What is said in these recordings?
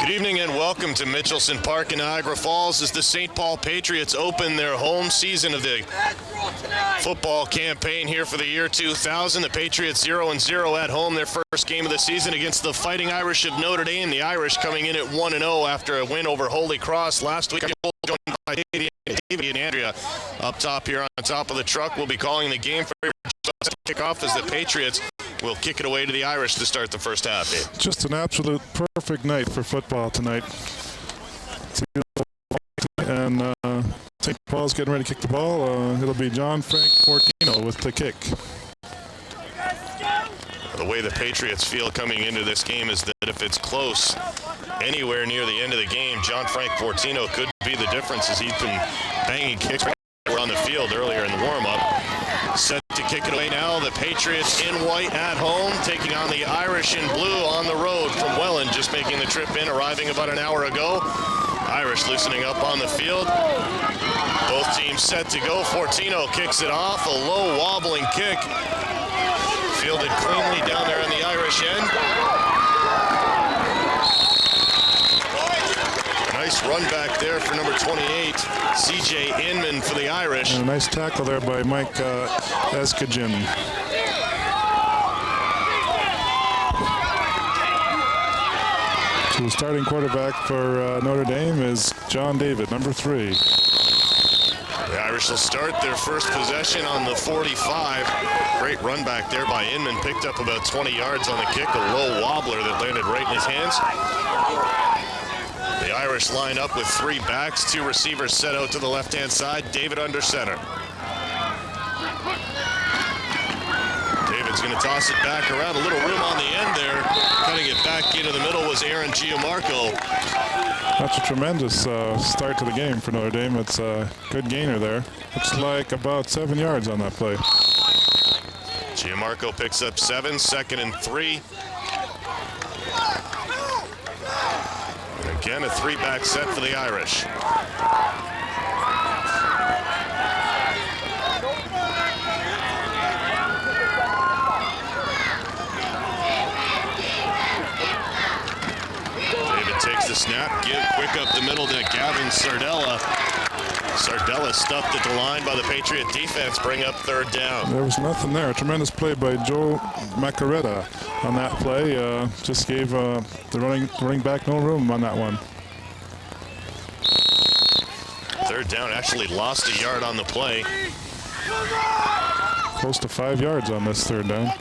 Good evening and welcome to Mitchelson Park in Niagara Falls as the St. Paul Patriots open their home season of the football campaign here for the year 2000. The Patriots 0-0 at home, their first game of the season against the Fighting Irish of Notre Dame. The Irish coming in at 1-0 after a win over Holy Cross last week. Joined by Davey and Andrea up top here on top of the truck. We'll be calling the game for kickoff as the Patriots will kick it away to the Irish to start the first half. Dave. Just an absolute perfect night for football tonight. And St. Paul's getting ready to kick the ball. It'll be John Frank Fortino with the kick. The way the Patriots feel coming into this game is that if it's close anywhere near the end of the game, John Frank Fortino could be the difference as he's been banging kicks on the field earlier in the warm-up. Set to kick it away now. The Patriots in white at home, taking on the Irish in blue on the road from Welland, just making the trip in, arriving about an hour ago. Irish loosening up on the field. Both teams set to go. Fortino kicks it off, a low wobbling kick. Fielded cleanly down there on the Irish end. Nice run back there for number 28, C.J. Inman for the Irish. And a nice tackle there by Mike Eskagin. So the starting quarterback for Notre Dame is John David, number 3. The Irish will start their first possession on the 45. Great run back there by Inman. Picked up about 20 yards on the kick. A low wobbler that landed right in his hands. The Irish line up with 3 backs. 2 receivers set out to the left-hand side. David under center. David's going to toss it back around. A little room on the end there. Cutting it back into the middle was Aaron Giammarco. That's a tremendous start to the game for Notre Dame. It's a good gainer there. Looks like about 7 yards on that play. Giammarco picks up 7, 2nd and 3. And again, a 3-back set for the Irish. Takes the snap, give quick up the middle to Gavin Sardella. Sardella stuffed at the line by the Patriot defense, bring up 3rd down. There was nothing there. A tremendous play by Joe Macaretta on that play. Just gave the running back no room on that one. 3rd down, actually lost a yard on the play. Close to 5 yards on this 3rd down.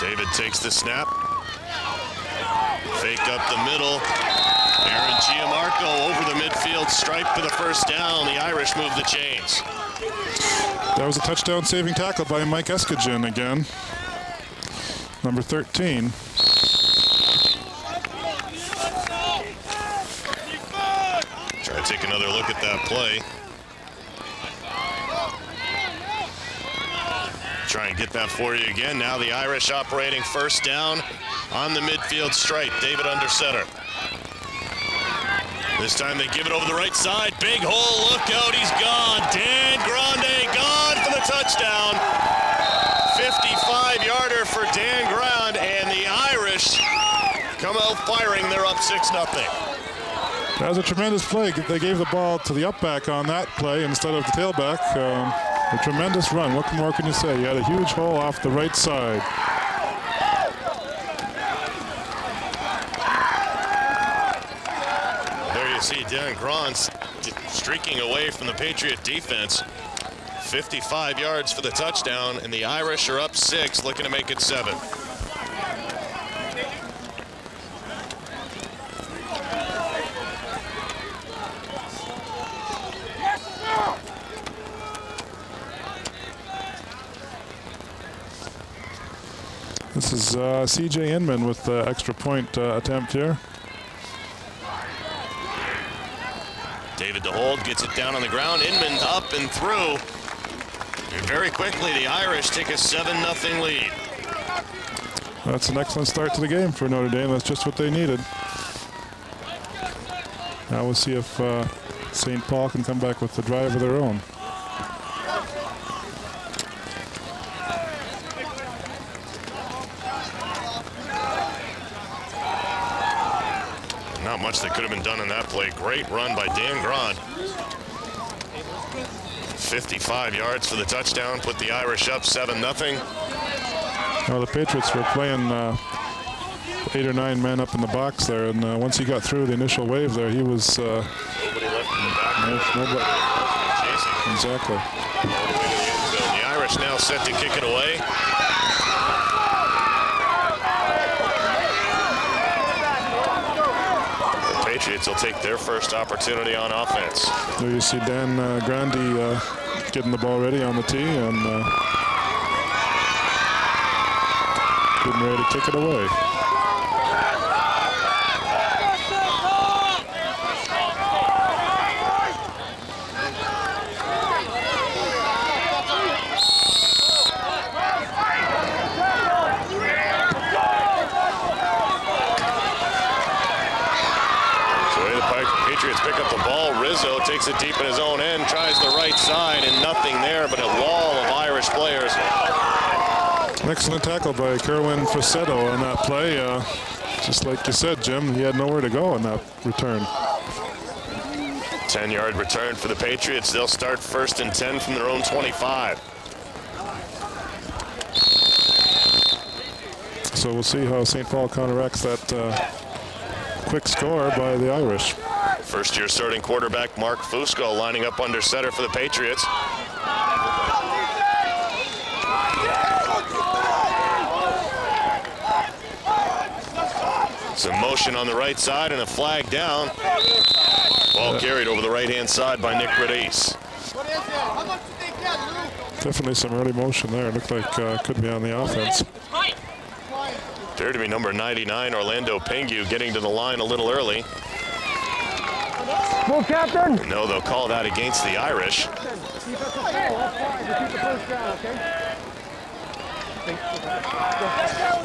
David takes the snap. Fake up the middle. Aaron Giammarco over the midfield stripe for the first down. The Irish move the chains. That was a touchdown saving tackle by Mike Eskagin again. Number 13. Try to take another look at that play. Try and get that for you again. Now the Irish operating first down on the midfield stripe. David under center. This time they give it over the right side. Big hole, look out, he's gone. Dan Grande gone for the touchdown. 55-yarder for Dan Grande, and the Irish come out firing. They're up 6-0. That was a tremendous play. They gave the ball to the up back on that play instead of the tailback. A tremendous run. What more can you say? You had a huge hole off the right side. There you see Dan Grande streaking away from the Patriot defense. 55 yards for the touchdown, and the Irish are up 6, looking to make it 7. This is C.J. Inman with the extra point attempt here. David to hold, gets it down on the ground. Inman up and through. And very quickly, the Irish take a 7-0 lead. That's an excellent start to the game for Notre Dame. That's just what they needed. Now we'll see if St. Paul can come back with the drive of their own. much that could have been done in that play. Great run by Dan Grant. 55 yards for the touchdown, put the Irish up 7-0. Well, the Patriots were playing 8 or 9 men up in the box there, and once he got through the initial wave there, he was... nobody left in the back. Nobody. Chasing. Exactly. The Irish now set to kick it away. The Patriots will take their first opportunity on offense. There you see Dan Grandy getting the ball ready on the tee and getting ready to kick it away. Patriots pick up the ball. Rizzo takes it deep in his own end, tries the right side, and nothing there but a wall of Irish players. An excellent tackle by Kerwin Frassetto on that play. Just like you said, Jim, he had nowhere to go on that return. 10-yard return for the Patriots. They'll start 1st and 10 from their own 25. So we'll see how St. Paul counteracts that quick score by the Irish. First-year starting quarterback Mark Fusco lining up under center for the Patriots. Some motion on the right side and a flag down. Ball carried over the right-hand side by Nick Radice. Definitely some early motion there. Looked like could be on the offense. Appeared to be number 99, Orlando Pengu, getting to the line a little early. Move, Captain. No, they'll call that against the Irish.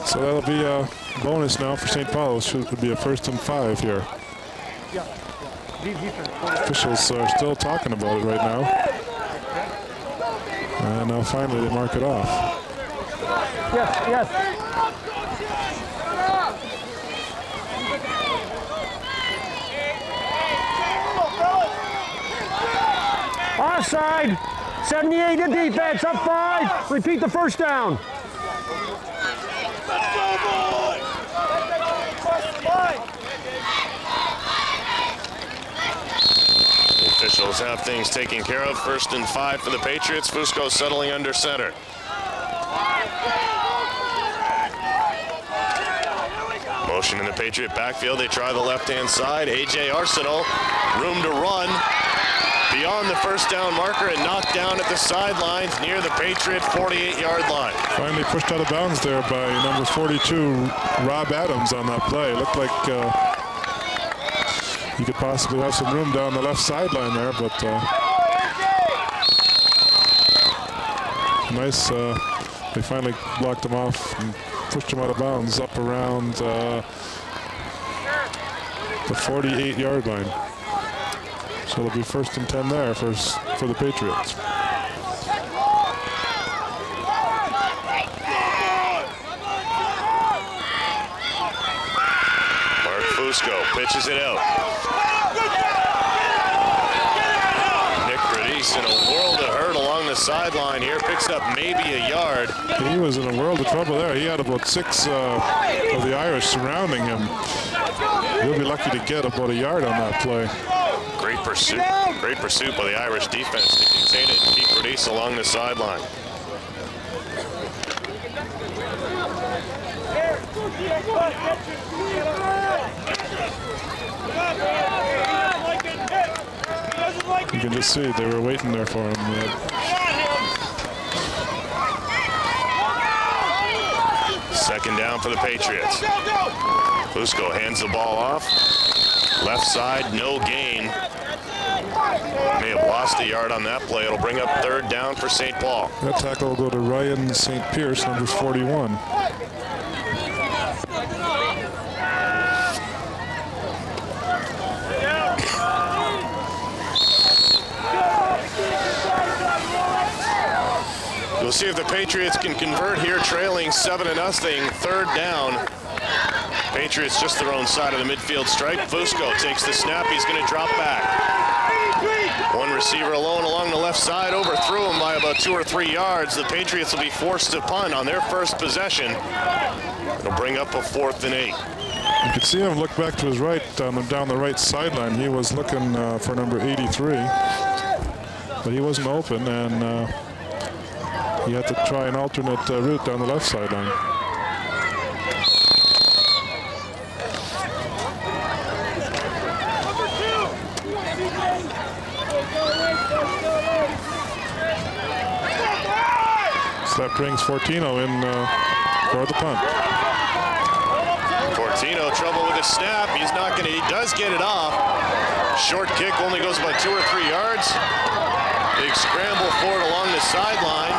So that'll be a bonus now for St. Paul. Should be a 1st and 5 here. Officials are still talking about it right now. And now finally they mark it off. Yes, yes. Offside. 78 in defense, up 5. Repeat the first down. The officials have things taken care of. 1st and 5 for the Patriots. Fusco settling under center. Motion in the Patriot backfield. They try the left-hand side. A.J. Arsenal, room to run. Beyond the 1st down marker and knocked down at the sidelines near the Patriot 48-yard line. Finally pushed out of bounds there by number 42, Rob Adams on that play. Looked like he could possibly have some room down the left sideline there, but nice. They finally blocked him off and pushed him out of bounds up around the 48-yard line. So it'll be 1st and 10 there for the Patriots. Mark Fusco pitches it out. Nick Radice in a world of hurt along the sideline here. Picks up maybe a yard. He was in a world of trouble there. He had about 6 of the Irish surrounding him. He'll be lucky to get about a yard on that play. Great pursuit by the Irish defense to contain it and keep Radice along the sideline. You can just see they were waiting there for him. Second down for the Patriots. Fusco hands the ball off. Left side, no gain. May have lost a yard on that play. It'll bring up 3rd down for St. Paul. That tackle will go to Ryan St. Pierce, number 41. We'll see if the Patriots can convert here, trailing 7-0, 3rd down. Patriots just their own side of the midfield stripe. Fusco takes the snap. He's going to drop back. One receiver alone along the left side, overthrew him by about 2 or 3 yards. The Patriots will be forced to punt on their first possession. It'll bring up a 4th and 8. You could see him look back to his right down the right sideline. He was looking for number 83, but he wasn't open, and he had to try an alternate route down the left sideline. So that brings Fortino in for the punt. Fortino, trouble with the snap. He does get it off. Short kick only goes about 2 or 3 yards. Big scramble for it along the sideline.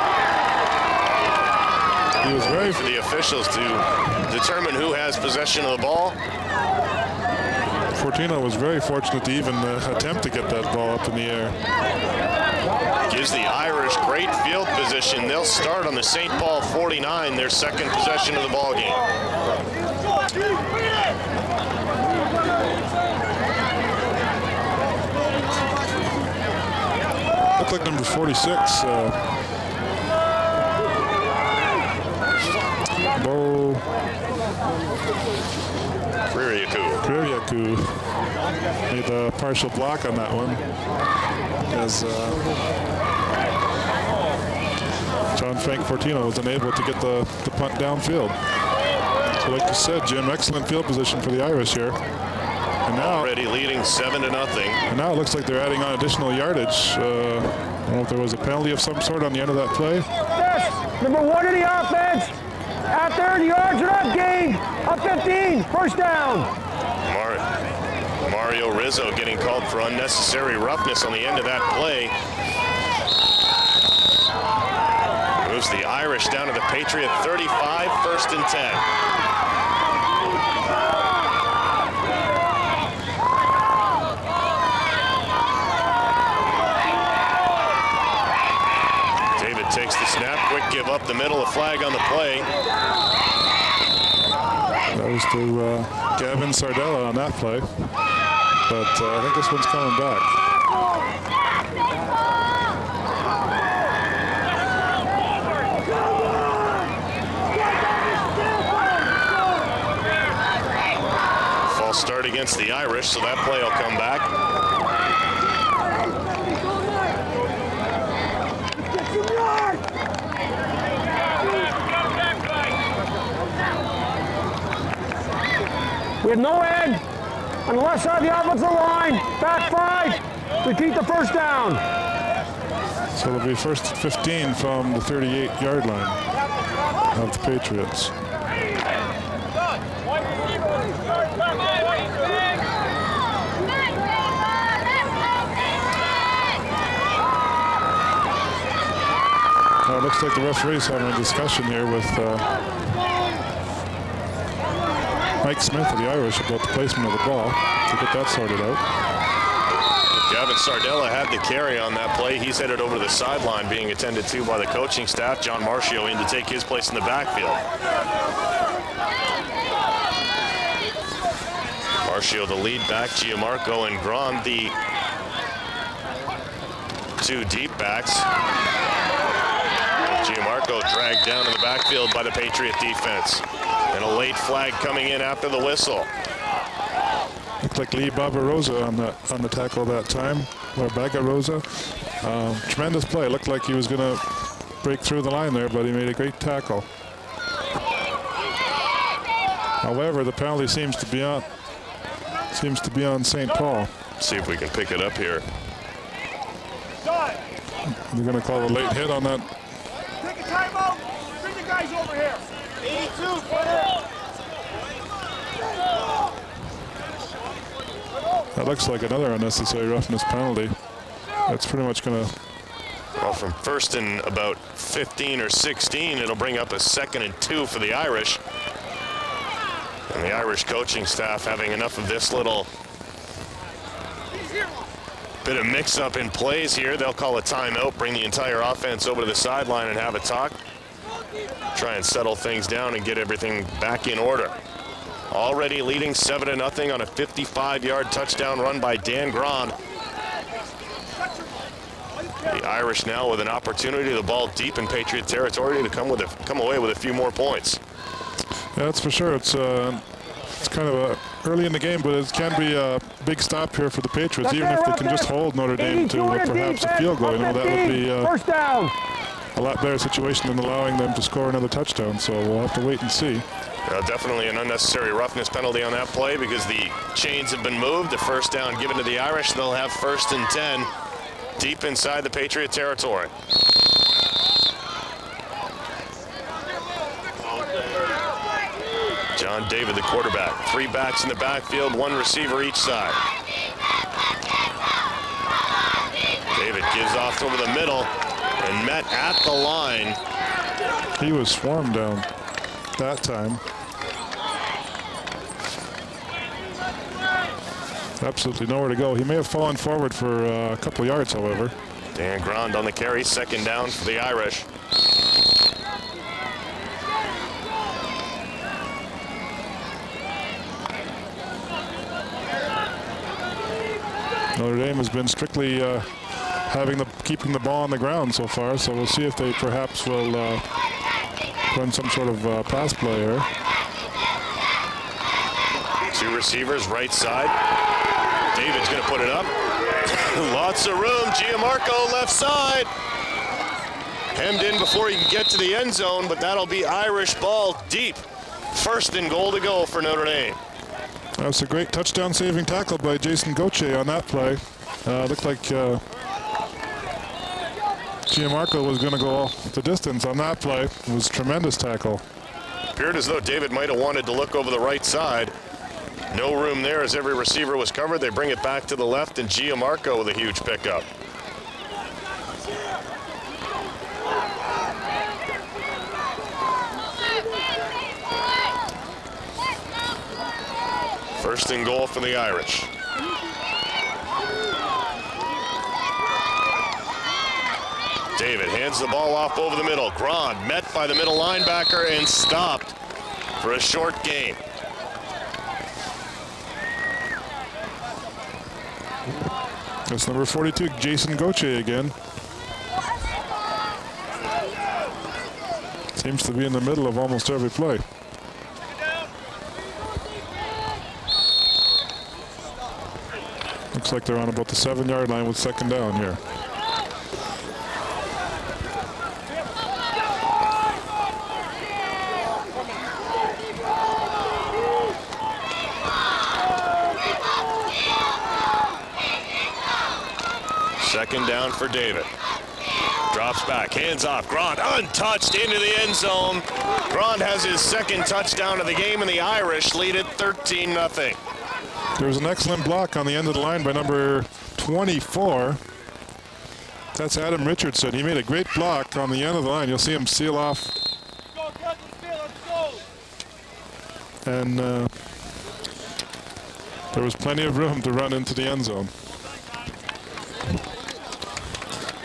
He was very for the officials to determine who has possession of the ball. Fortino was very fortunate to even attempt to get that ball up in the air. Gives the Irish great field position. They'll start on the St. Paul 49, their second possession of the ball game. Looked like number 46. Bo Kririakou made a partial block on that one, as John Frank Fortino was unable to get the punt downfield. So like you said, Jim, excellent field position for the Irish here. And now, already leading 7-0. And now it looks like they're adding on additional yardage. I don't know if there was a penalty of some sort on the end of that play. Number 1 in the offense. Out there, the yards are up, gained. Up 15, first down. Mario Rizzo getting called for unnecessary roughness on the end of that play. Moves the Irish down to the Patriot 35, 1st and 10. David takes the snap, quick give up the middle, a flag on the play. That was to Gavin Sardella on that play, but I think this one's coming back. False start against the Irish, so that play will come back. We have no end on the left side of the offensive line. Back 5. Repeat the first down. So it'll be 1st and 15 from the 38-yard line of the Patriots. It looks like the referee's having a discussion here with Mike Smith of the Irish about the placement of the ball to get that sorted out. Gavin Sardella had the carry on that play. He's headed over to the sideline being attended to by the coaching staff. John Marcio in to take his place in the backfield. Marcio the lead back, Gianmarco and Grand the 2 deep backs. Gianmarco dragged down in the backfield by the Patriot defense. And a late flag coming in after the whistle. Looked like Lee Barbarossa on the tackle that time, or Bagarosa. Tremendous play. Looked like he was going to break through the line there, but he made a great tackle. However, the penalty seems to be on St. Paul. See if we can pick it up here. They're going to call a late hit on that. Take a timeout. Bring the guys over here. 82. That looks like another unnecessary roughness penalty. That's pretty much going to... Well, from 1st and about 15 or 16, it'll bring up a 2nd and 2 for the Irish. And the Irish coaching staff having enough of this little bit of mix-up in plays here. They'll call a timeout, bring the entire offense over to the sideline and have a talk. Try and settle things down and get everything back in order. already leading 7-0 on a 55-yard touchdown run by Dan Grand. The Irish now with an opportunity, the ball deep in Patriot territory, to come away with a few more points. Yeah, that's for sure. It's kind of early in the game, but it can be a big stop here for the Patriots, even if they can just hold Notre Dame to perhaps a field goal. You know, that would be first down. A lot better situation than allowing them to score another touchdown. So we'll have to wait and see. Yeah, definitely an unnecessary roughness penalty on that play because the chains have been moved. The first down given to the Irish. They'll have 1st and 10 deep inside the Patriot territory. John David, the quarterback. 3 backs in the backfield, 1 receiver each side. David gives off over the middle and met at the line. He was swarmed down that time. Absolutely nowhere to go. He may have fallen forward for a couple yards, however. Dan Grand on the carry, 2nd down for the Irish. Notre Dame has been strictly keeping the ball on the ground so far, so we'll see if they perhaps will run some sort of pass play here. 2 receivers, right side. David's going to put it up. Lots of room. Gianmarco left side. Hemmed in before he can get to the end zone, but that'll be Irish ball deep. 1st and goal to go for Notre Dame. That's a great touchdown-saving tackle by Jason Gauthier on that play. Looked like Gianmarco was going to go the distance on that play. It was a tremendous tackle. Appeared as though David might have wanted to look over the right side. No room there as every receiver was covered. They bring it back to the left, and Gianmarco with a huge pickup. First and goal for the Irish. David hands the ball off over the middle. Grand met by the middle linebacker and stopped for a short gain. That's number 42, Jason Gauthier again. Seems to be in the middle of almost every play. Looks like they're on about the 7-yard line with 2nd down here. Second down for David. Drops back, hands off. Grand untouched into the end zone. Grand has his 2nd touchdown of the game, and the Irish lead it 13-0. There was an excellent block on the end of the line by number 24. That's Adam Richardson. He made a great block on the end of the line. You'll see him seal off. And there was plenty of room to run into the end zone.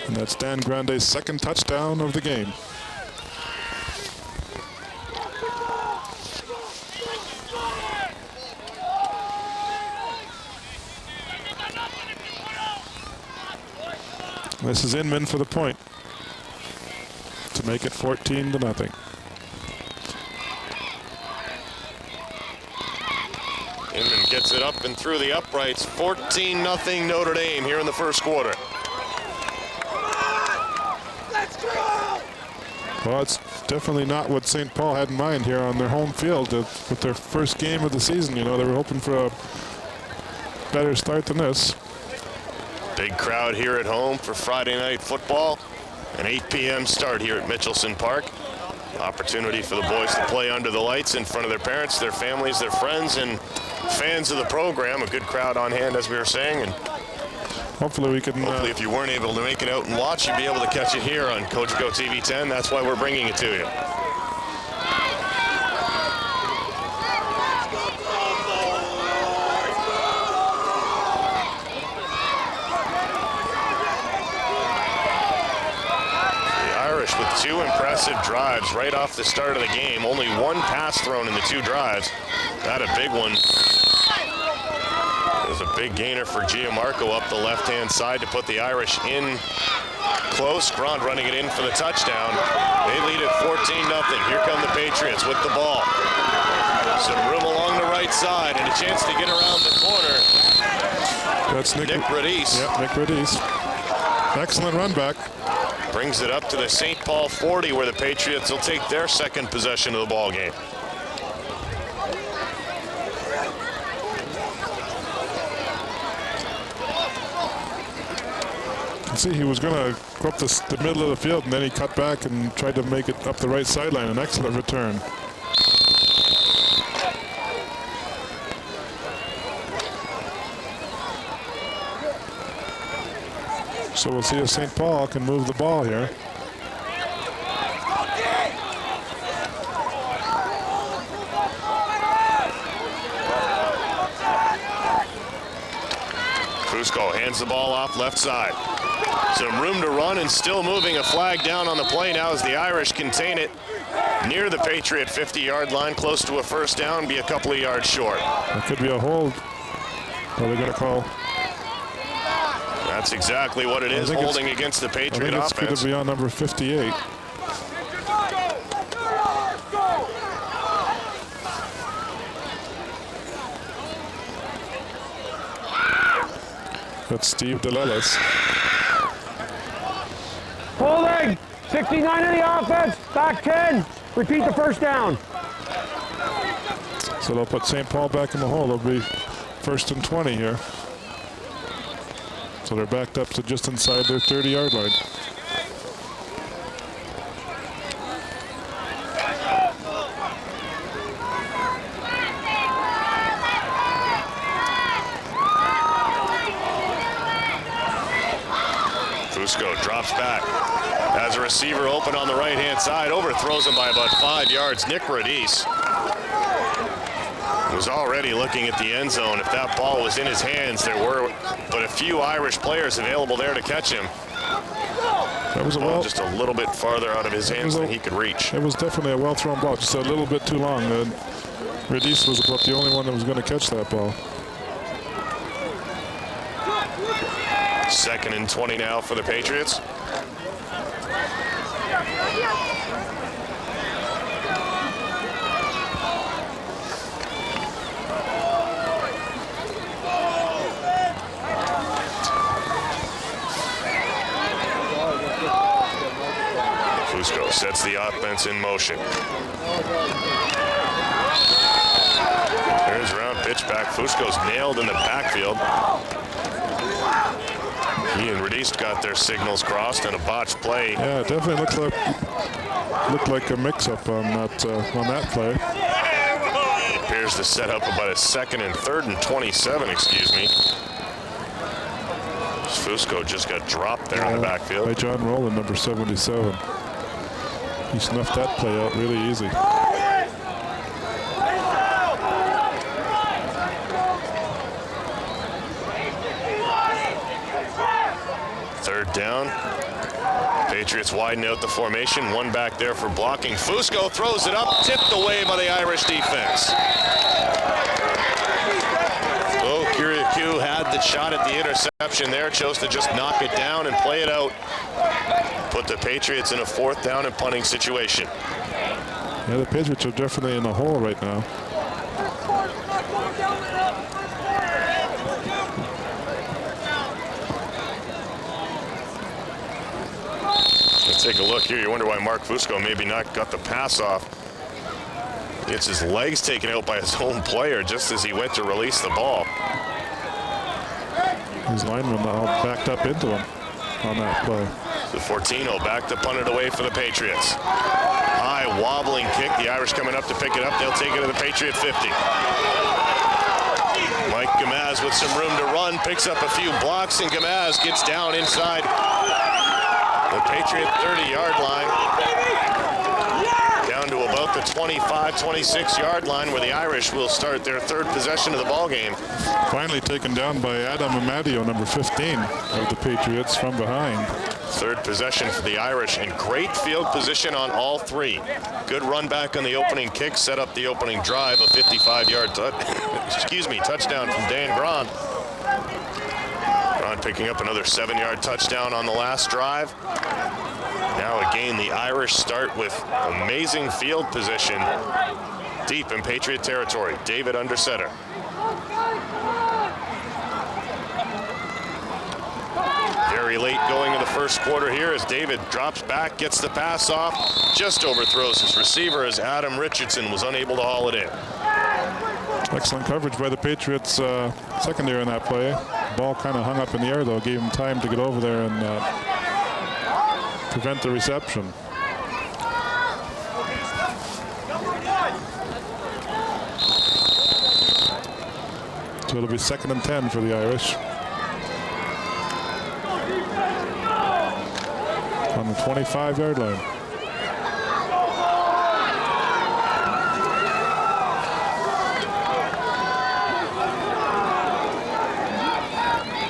And that's Dan Grande's 2nd touchdown of the game. This is Inman for the point to make it 14-0. Inman gets it up and through the uprights. 14-0 Notre Dame here in the 1st quarter. Well, it's definitely not what St. Paul had in mind here on their home field with their 1st game of the season. You know, they were hoping for a better start than this. Big crowd here at home for Friday night football. An 8 p.m. start here at Mitchelson Park. Opportunity for the boys to play under the lights in front of their parents, their families, their friends, and fans of the program. A good crowd on hand, as we were saying. And hopefully we can... hopefully if you weren't able to make it out and watch, you'll be able to catch it here on Cogeco TV 10. That's why we're bringing it to you. with 2 impressive drives right off the start of the game. Only 1 pass thrown in the 2 drives. That a big one. It was a big gainer for Gianmarco up the left-hand side to put the Irish in close. Grant running it in for the touchdown. They lead at 14-0. Here come the Patriots with the ball. Some room along the right side and a chance to get around the corner. That's Nick Radice. Yeah, Nick Radice. Excellent run back. Brings it up to the St. Paul 40 where the Patriots will take their second possession of the ball game. See, he was going to go up the middle of the field, and then he cut back and tried to make it up the right sideline. An excellent return. So we'll see if St. Paul can move the ball here. Fusco hands the ball off left side. Some room to run and still moving. A flag down on the play now as the Irish contain it near the Patriot 50-yard line, close to a first down, be a couple of yards short. That could be a hold. What are they going to call? That's exactly what it is, holding against the Patriot offense. I think it's going to be on number 58. That's Steve DeLellis. Holding. 69 in the offense. Back 10. Repeat the first down. So they'll put St. Paul back in the hole. It'll be 1st and 20 here. So they're backed up to just inside their 30-yard line. Fusco drops back. Has a receiver open on the right-hand side. Overthrows him by about 5 yards. Nick Radice was already looking at the end zone. If that ball was in his hands, there were but a few Irish players available there to catch him. That was just a little bit farther out of his hands than he could reach. It was definitely a well-thrown ball, just a little bit too long. Radice was about the only one that was going to catch that ball. 2nd and 20 now for the Patriots. Fusco sets the offense in motion. There's a round pitch back. Fusco's nailed in the backfield. He and Radice got their signals crossed and a botched play. Yeah, it definitely looked like a mix-up on that play. It appears to set up about a 2nd and 3rd and 27, excuse me. Fusco just got dropped there in the backfield. By John Rowland, number 77. He snuffed that play out really easy. Third down. Patriots widen out the formation. One back there for blocking. Fusco throws it up, tipped away by the Irish defense. Oh, Kiriakou had the shot at the interception there, chose to just knock it down and play it out. Put the Patriots in a 4th down and punting situation. Yeah, the Patriots are definitely in the hole right now. Let's take a look here. You wonder why Mark Fusco maybe not got the pass off. Gets his legs taken out by his own player just as he went to release the ball. His lineman all backed up into him on that play. The Fortino back to punt it away for the Patriots. High wobbling kick. The Irish coming up to pick it up. They'll take it to the Patriot 50. Mike Gamaz with some room to run. Picks up a few blocks, and Gamaz gets down inside the Patriot 30-yard line. Down to about the 25, 26-yard line where the Irish will start their third possession of the ball game. Finally taken down by Adam Amadio, number 15 of the Patriots, from behind. Third possession for the Irish, and great field position on all three. Good run back on the opening kick, set up the opening drive, a 55-yard touchdown from Dan Grant. Grant picking up another 7-yard touchdown on the last drive. Now again, the Irish start with amazing field position deep in Patriot territory. David under center. Very late going in the first quarter here as David drops back, gets the pass off, just overthrows his receiver as Adam Richardson was unable to haul it in. Excellent coverage by the Patriots secondary on that play. Ball kind of hung up in the air, though, gave him time to get over there and prevent the reception. So it'll be 2nd and 10 for the Irish. On the 25-yard line.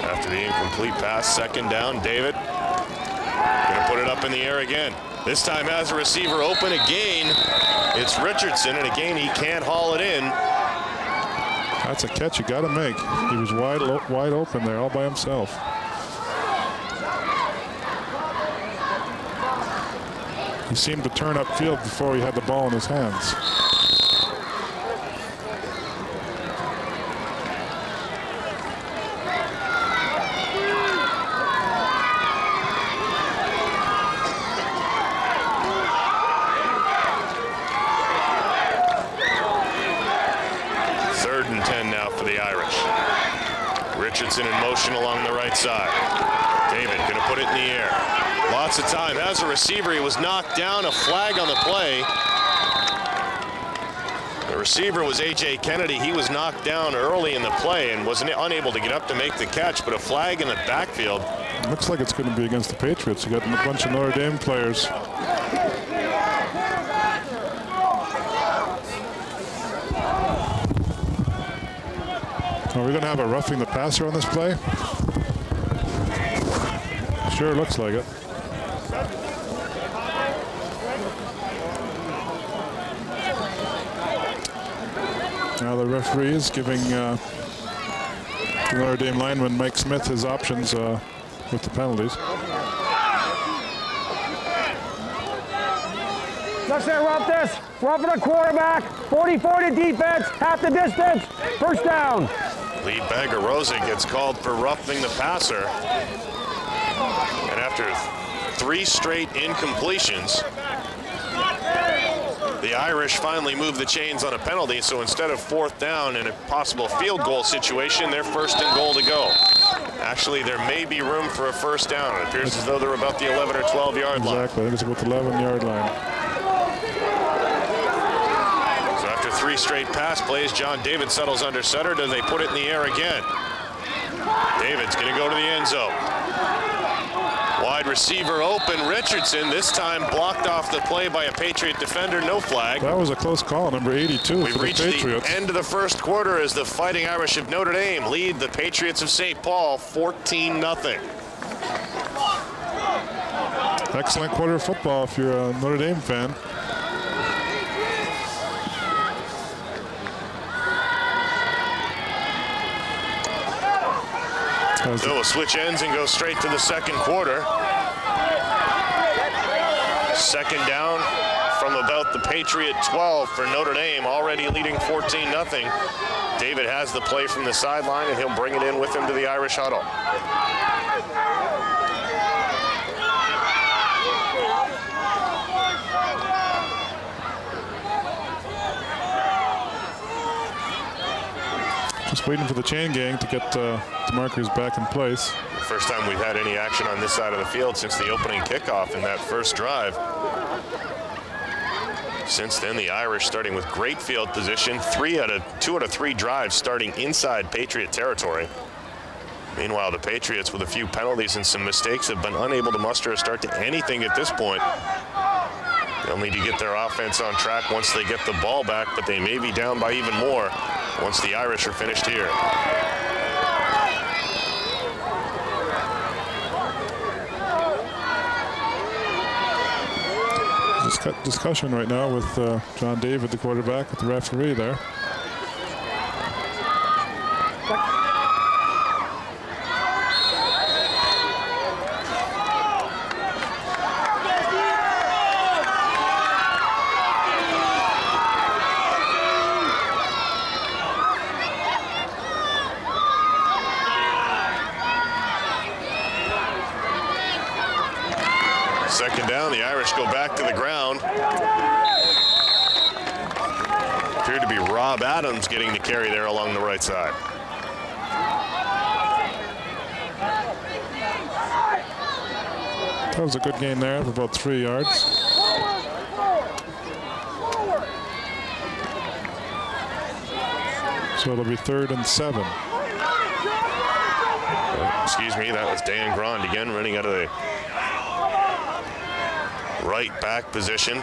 After the incomplete pass, 2nd down, David gonna put it up in the air again. This time has a receiver open again. It's Richardson, and again he can't haul it in. That's a catch you got to make. He was wide open there all by himself. He seemed to turn upfield before he had the ball in his hands. Third and 10 now for the Irish. Richardson in motion along the right side. David gonna put it in the air. Lots of time. As a receiver, he was knocked down. A flag on the play. The receiver was A.J. Kennedy. He was knocked down early in the play and was unable to get up to make the catch, but a flag in the backfield. Looks like it's going to be against the Patriots. You got a bunch of Notre Dame players. Are we going to have a roughing the passer on this play? Sure looks like it. Now the referee is giving the Notre Dame lineman Mike Smith his options with the penalties. Let's say rough this. Roughing the quarterback. 40-40 defense. Half the distance. First down. Lee Bagarosa gets called for roughing the passer. And after 3 straight incompletions, the Irish finally move the chains on a penalty, so instead of 4th down and a possible field goal situation, they're 1st and goal to go. Actually, there may be room for a 1st down. It appears as though they're about the 11 or 12-yard line. Exactly, I think it's about the 11-yard line. So after 3 straight pass plays, John David settles under center. Do they put it in the air again? David's going to go to the end zone. Wide receiver open, Richardson, this time blocked off the play by a Patriot defender, no flag. That was a close call, number 82 We've for the reached Patriots. the end of the first quarter as the Fighting Irish of Notre Dame lead the Patriots of St. Paul 14-0. Excellent quarter of football if you're a Notre Dame fan. So we'll switch ends and go straight to the second quarter. 2nd down from about the Patriot 12 for Notre Dame, already leading 14-0. David has the play from the sideline, and he'll bring it in with him to the Irish huddle. Just waiting for the chain gang to get the markers back in place. First time we've had any action on this side of the field since the opening kickoff in that first drive. Since then, the Irish starting with great field position, 2 out of 3 drives starting inside Patriot territory. Meanwhile, the Patriots, with a few penalties and some mistakes, have been unable to muster a start to anything at this point. They'll need to get their offense on track once they get the ball back, but they may be down by even more once the Irish are finished here. Discussion right now with John David, the quarterback, with the referee there. Second down, the Irish go back to the ground. Appeared to be Rob Adams getting the carry there along the right side. That was a good gain there of about 3 yards. So it'll be 3rd and 7. Excuse me, that was Dan Grond again running out of the right back position.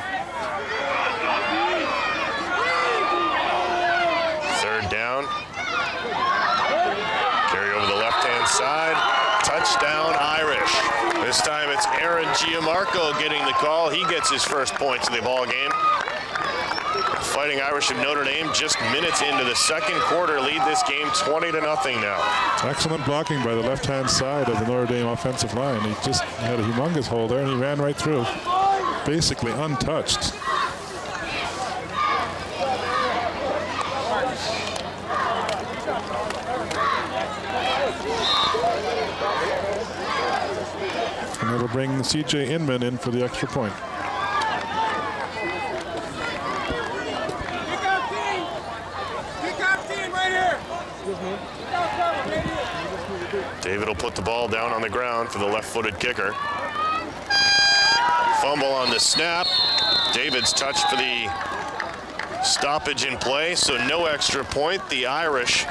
3rd down. Carry over the left-hand side. Touchdown Irish. This time it's Aaron Giamarco getting the call. He gets his first points of the ball game. Fighting Irish of Notre Dame just minutes into the second quarter lead this game 20-0 now. Excellent blocking by the left-hand side of the Notre Dame offensive line. He just had a humongous hole there and he ran right through. Basically untouched. And it'll bring C.J. Inman in for the extra point. David will put the ball down on the ground for the left-footed kicker. Fumble on the snap. David's touched for the stoppage in play, so no extra point. The Irish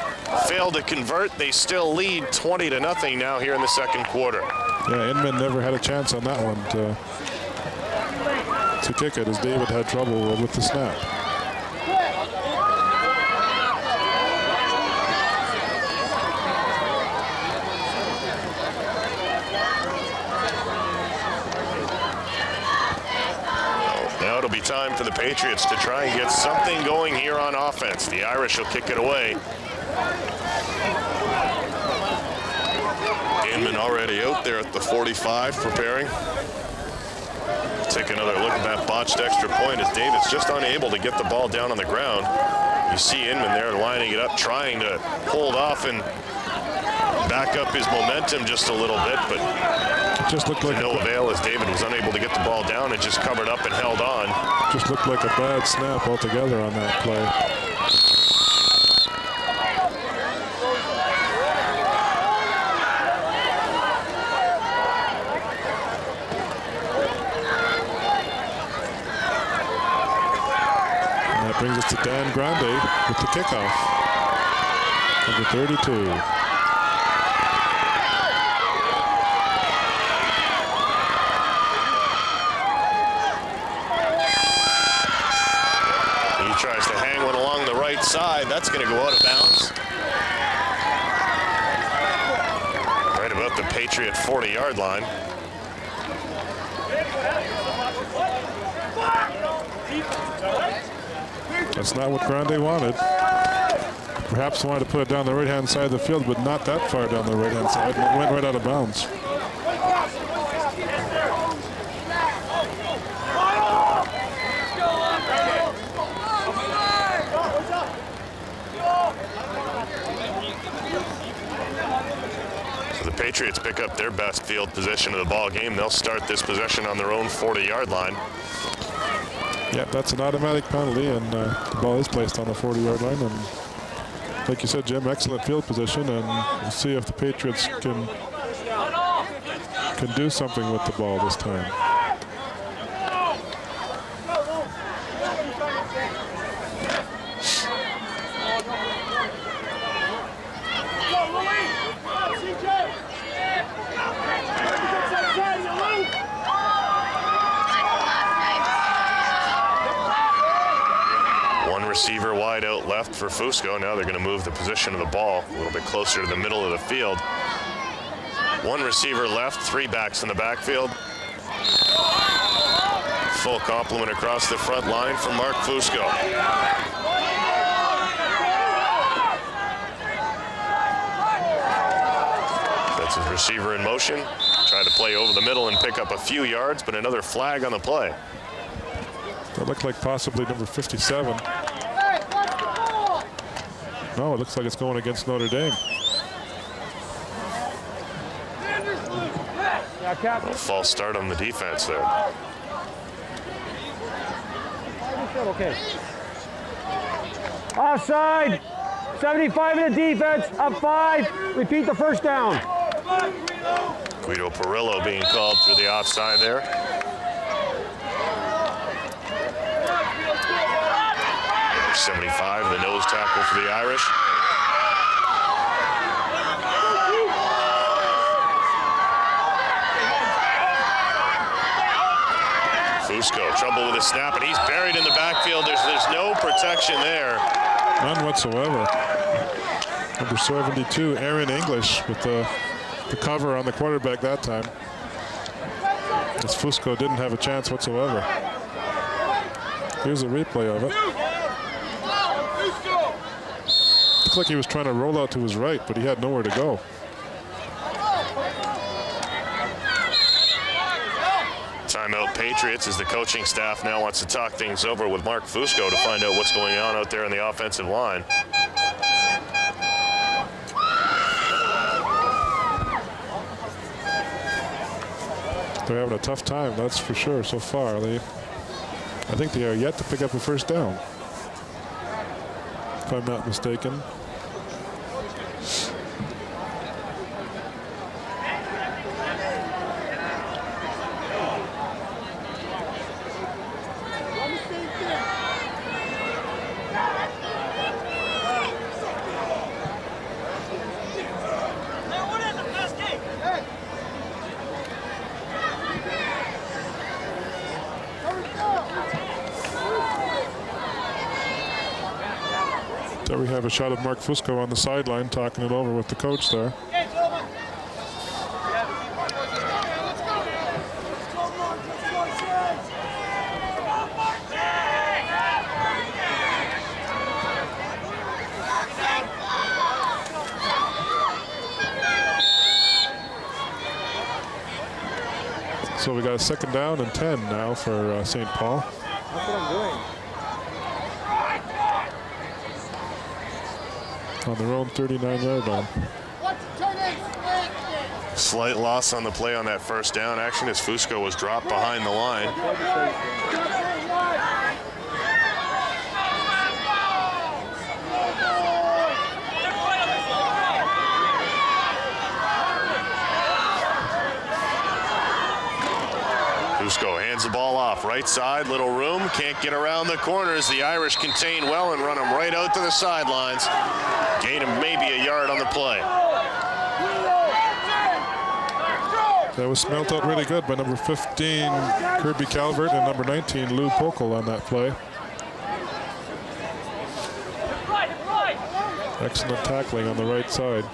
fail to convert. They still lead 20-0 now here in the second quarter. Yeah, Inman never had a chance on that one to kick it, as David had trouble with the snap. It'll be time for the Patriots to try and get something going here on offense. The Irish will kick it away. Inman already out there at the 45 preparing. Take another look at that botched extra point as David's just unable to get the ball down on the ground. You see Inman there lining it up, trying to hold off and back up his momentum just a little bit, but it just looked like no avail as David was unable to get the ball down and just covered up and held on. Just looked like a bad snap altogether on that play. And that brings us to Dan Grande with the kickoff. Number 32. Tries to hang one along the right side. That's going to go out of bounds. Right about the Patriot 40-yard line. That's not what Grande wanted. Perhaps wanted to put it down the right-hand side of the field, but not that far down the right-hand side. And it went right out of bounds. Patriots pick up their best field position of the ball game. They'll start this possession on their own 40-yard line. Yeah, that's an automatic penalty, and the ball is placed on the 40-yard line. And like you said, Jim, excellent field position, and we'll see if the Patriots can do something with the ball this time. receiver wide out left for Fusco. Now they're going to move the position of the ball a little bit closer to the middle of the field. One receiver left, three backs in the backfield. Full complement across the front line from Mark Fusco. That's his receiver in motion. Tried to play over the middle and pick up a few yards, but another flag on the play. That looked like possibly number 57. No, it looks like it's going against Notre Dame. A false start on the defense there. Okay. Offside. 75 in the defense. Up 5. Repeat the first down. Guido Perillo being called for the offside there. Number 75, the nose tackle for the Irish. Fusco, trouble with the snap, and he's buried in the backfield. There's no protection there. None whatsoever. Number 72, Aaron English, with the cover on the quarterback that time. As Fusco didn't have a chance whatsoever. Here's a replay of it. Looked like he was trying to roll out to his right, but he had nowhere to go. Timeout Patriots as the coaching staff now wants to talk things over with Mark Fusco to find out what's going on out there in the offensive line. They're having a tough time, that's for sure, so far. I think they are yet to pick up a first down, if I'm not mistaken. There we have a shot of Mark Fusco on the sideline talking it over with the coach there. So we got a second down and 10 now for St. Paul. That's what I'm doing. On their own 39-yard line. Slight loss on the play on that first down action as Fusco was dropped behind the line. Fusco hands the ball off, right side, little room, can't get around the corners. The Irish contain well and run him right out to the sidelines. Gain him maybe a yard on the play. That was smelt out really good by number 15, Kirby Calvert, and number 19, Lou Pokel on that play. Excellent tackling on the right side.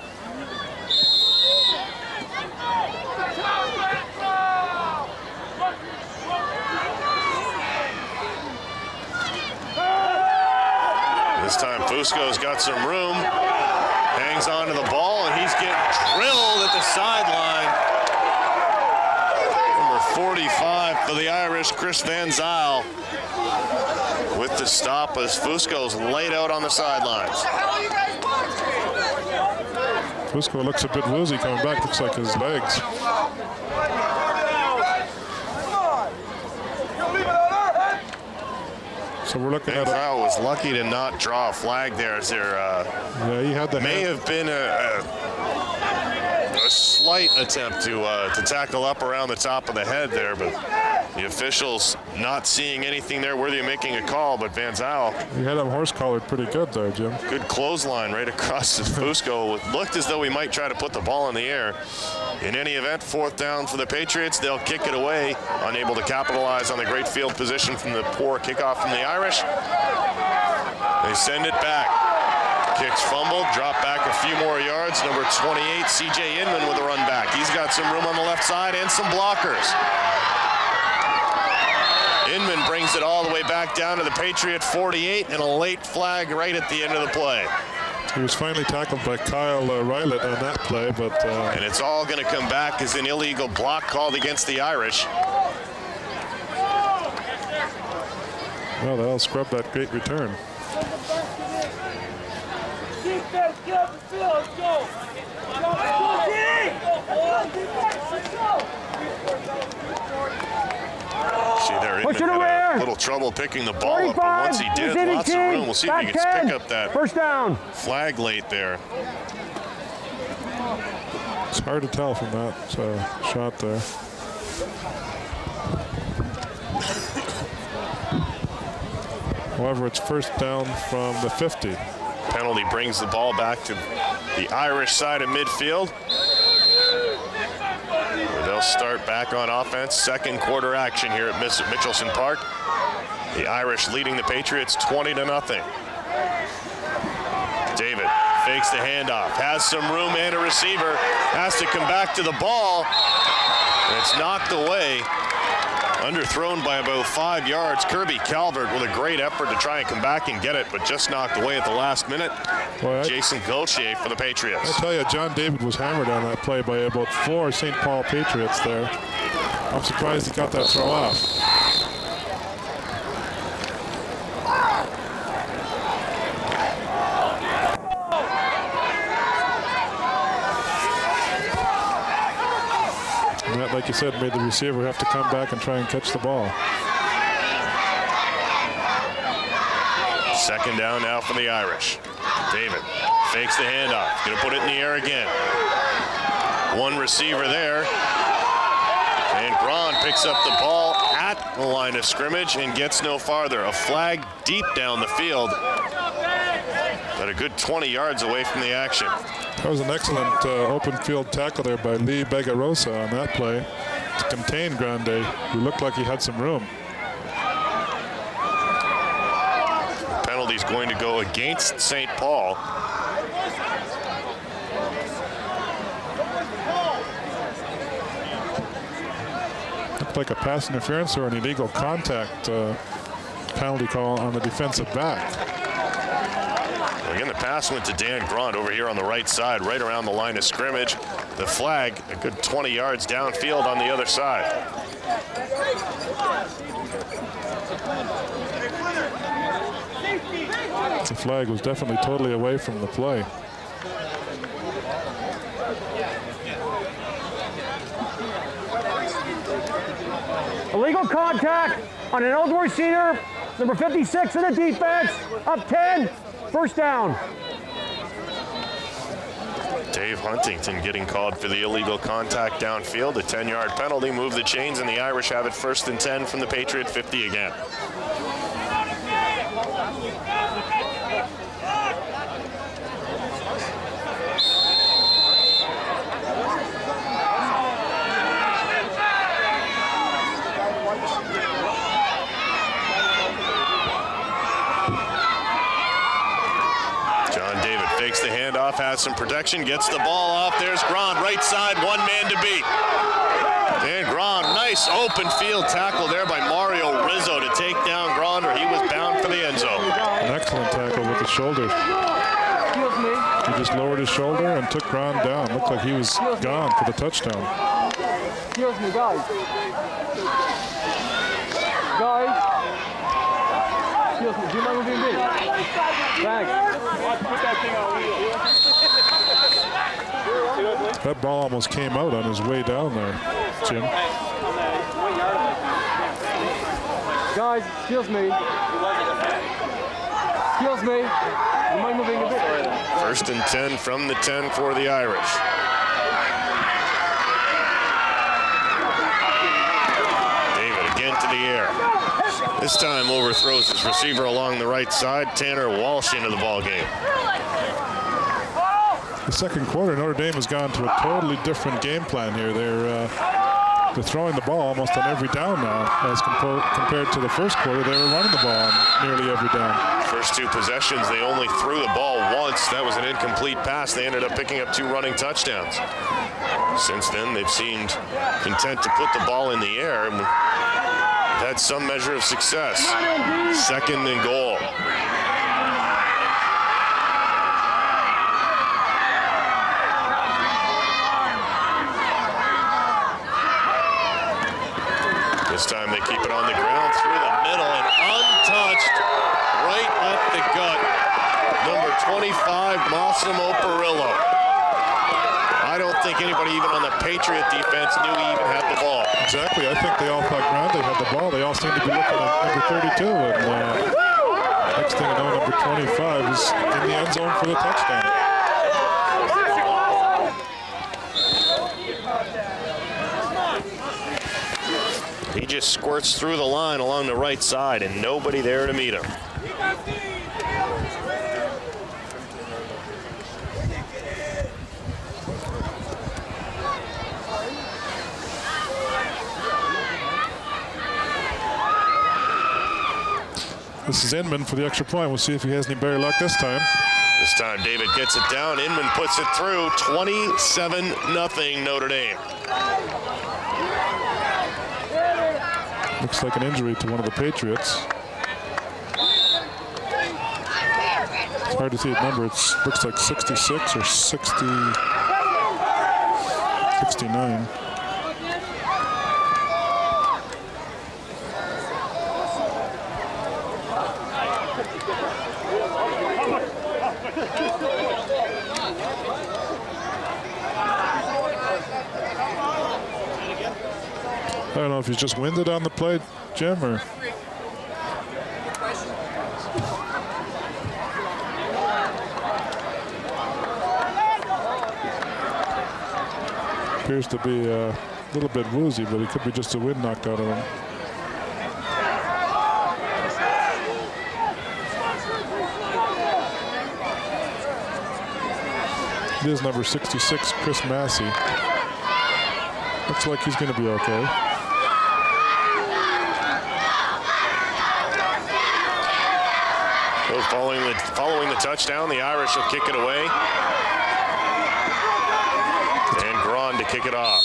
This time Fusco's got some room, hangs on to the ball, and he's getting drilled at the sideline. Number 45 for the Irish, Chris Van Zyl, with the stop as Fusco's laid out on the sidelines. Fusco looks a bit woozy coming back, looks like his legs. So we're looking at Van Zyl was lucky to not draw a flag there, as there yeah, he had the may have been a slight attempt to tackle up around the top of the head there, but the officials not seeing anything there worthy of making a call. But Van Zyl, he had him horse collared pretty good there, Jim. good clothesline right across his Fusco. Looked as though he might try to put the ball in the air. In any event, fourth down for the Patriots. They'll kick it away, unable to capitalize on the great field position from the poor kickoff from the Irish. They send it back. Kicks fumbled, drop back a few more yards. Number 28, C.J. Inman with a run back. He's got some room on the left side and some blockers. Inman brings it all the way back down to the Patriot 48 and a late flag right at the end of the play. He was finally tackled by Kyle Rylett on that play, but... and it's all going to come back as an illegal block called against the Irish. Well, they'll scrub that great return. See there, Inman had a little trouble picking the ball up, but once he did, lots of room. We'll see if he can pick up that first down flag late there. It's hard to tell from that shot there. However, it's first down from the 50. Penalty brings the ball back to the Irish side of midfield, where they'll start back on offense. Second quarter action here at Mitchelson Park. The Irish leading the Patriots 20-0. David fakes the handoff, has some room and a receiver, has to come back to the ball, and it's knocked away. Underthrown by about 5 yards. Kirby Calvert with a great effort to try and come back and get it, but just knocked away at the last minute. Boy, Jason Gauthier for the Patriots. I tell you, John David was hammered on that play by about 4 St. Paul Patriots there. I'm surprised he got that throw off. And that, like you said, made the receiver have to come back and try and catch the ball. Second down now for the Irish. David fakes the handoff. Going to put it in the air again. One receiver there. And Braun picks up the ball at the line of scrimmage and gets no farther. A flag deep down the field, but a good 20 yards away from the action. That was an excellent open field tackle there by Lee Begarosa on that play to contain Grande, who looked like he had some room. Penalty's going to go against St. Paul. Looked like a pass interference or an illegal contact penalty call on the defensive back. Again, the pass went to Dan Grant over here on the right side, right around the line of scrimmage. The flag, a good 20 yards downfield on the other side. The flag was definitely totally away from the play. illegal contact on an eligible receiver, number 56 in the defense, up 10, first down. Dave Huntington getting called for the illegal contact downfield. A 10-yard penalty, move the chains, and the Irish have it first and 10 from the Patriot 50 again. Takes the handoff, has some protection, gets the ball off. There's Grand, right side, one man to beat. And Grand, nice open field tackle there by Mario Rizzo to take down Grand, or he was bound for the end zone. An excellent tackle with the shoulder. He just lowered his shoulder and took Grand down. Looked like he was gone for the touchdown. Excuse me, guys. Excuse me, do you mind moving me? Thanks. That ball almost came out on his way down there, Jim. Guys, excuse me. Excuse me. You mind moving a bit? First and 10 from the 10 for the Irish. David again to the air. This time overthrows his receiver along the right side. Tanner Walsh into the ball game. The second quarter, Notre Dame has gone to a totally different game plan here. They're throwing the ball almost on every down now, as compared to the first quarter. They were running the ball on nearly every down. First two possessions, they only threw the ball once. That was an incomplete pass. They ended up picking up 2 running touchdowns. Since then, they've seemed content to put the ball in the air and had some measure of success. 2nd and goal. This time they keep it on the ground through the middle and untouched right at the gut. Number 25, Massimo Perillo. I don't think anybody even on the Patriot defense knew he even had the ball. Exactly. I think they all thought Grande had the ball. They all seemed to be looking at number 32. And next thing you know, number 25 is in the end zone for the touchdown. He just squirts through the line along the right side and nobody there to meet him. This is Inman for the extra point. We'll see if he has any better luck this time. This time David gets it down. Inman puts it through. 27-0 Notre Dame. Looks like an injury to one of the Patriots. It's hard to see a number. It looks like 66 or 69. I don't know if he's just winded on the play, Jim, or appears to be a little bit woozy, but it could be just the wind knocked out of him. It is number 66, Chris Massey. Looks like he's going to be okay. So following the touchdown, the Irish will kick it away. And Grand to kick it off.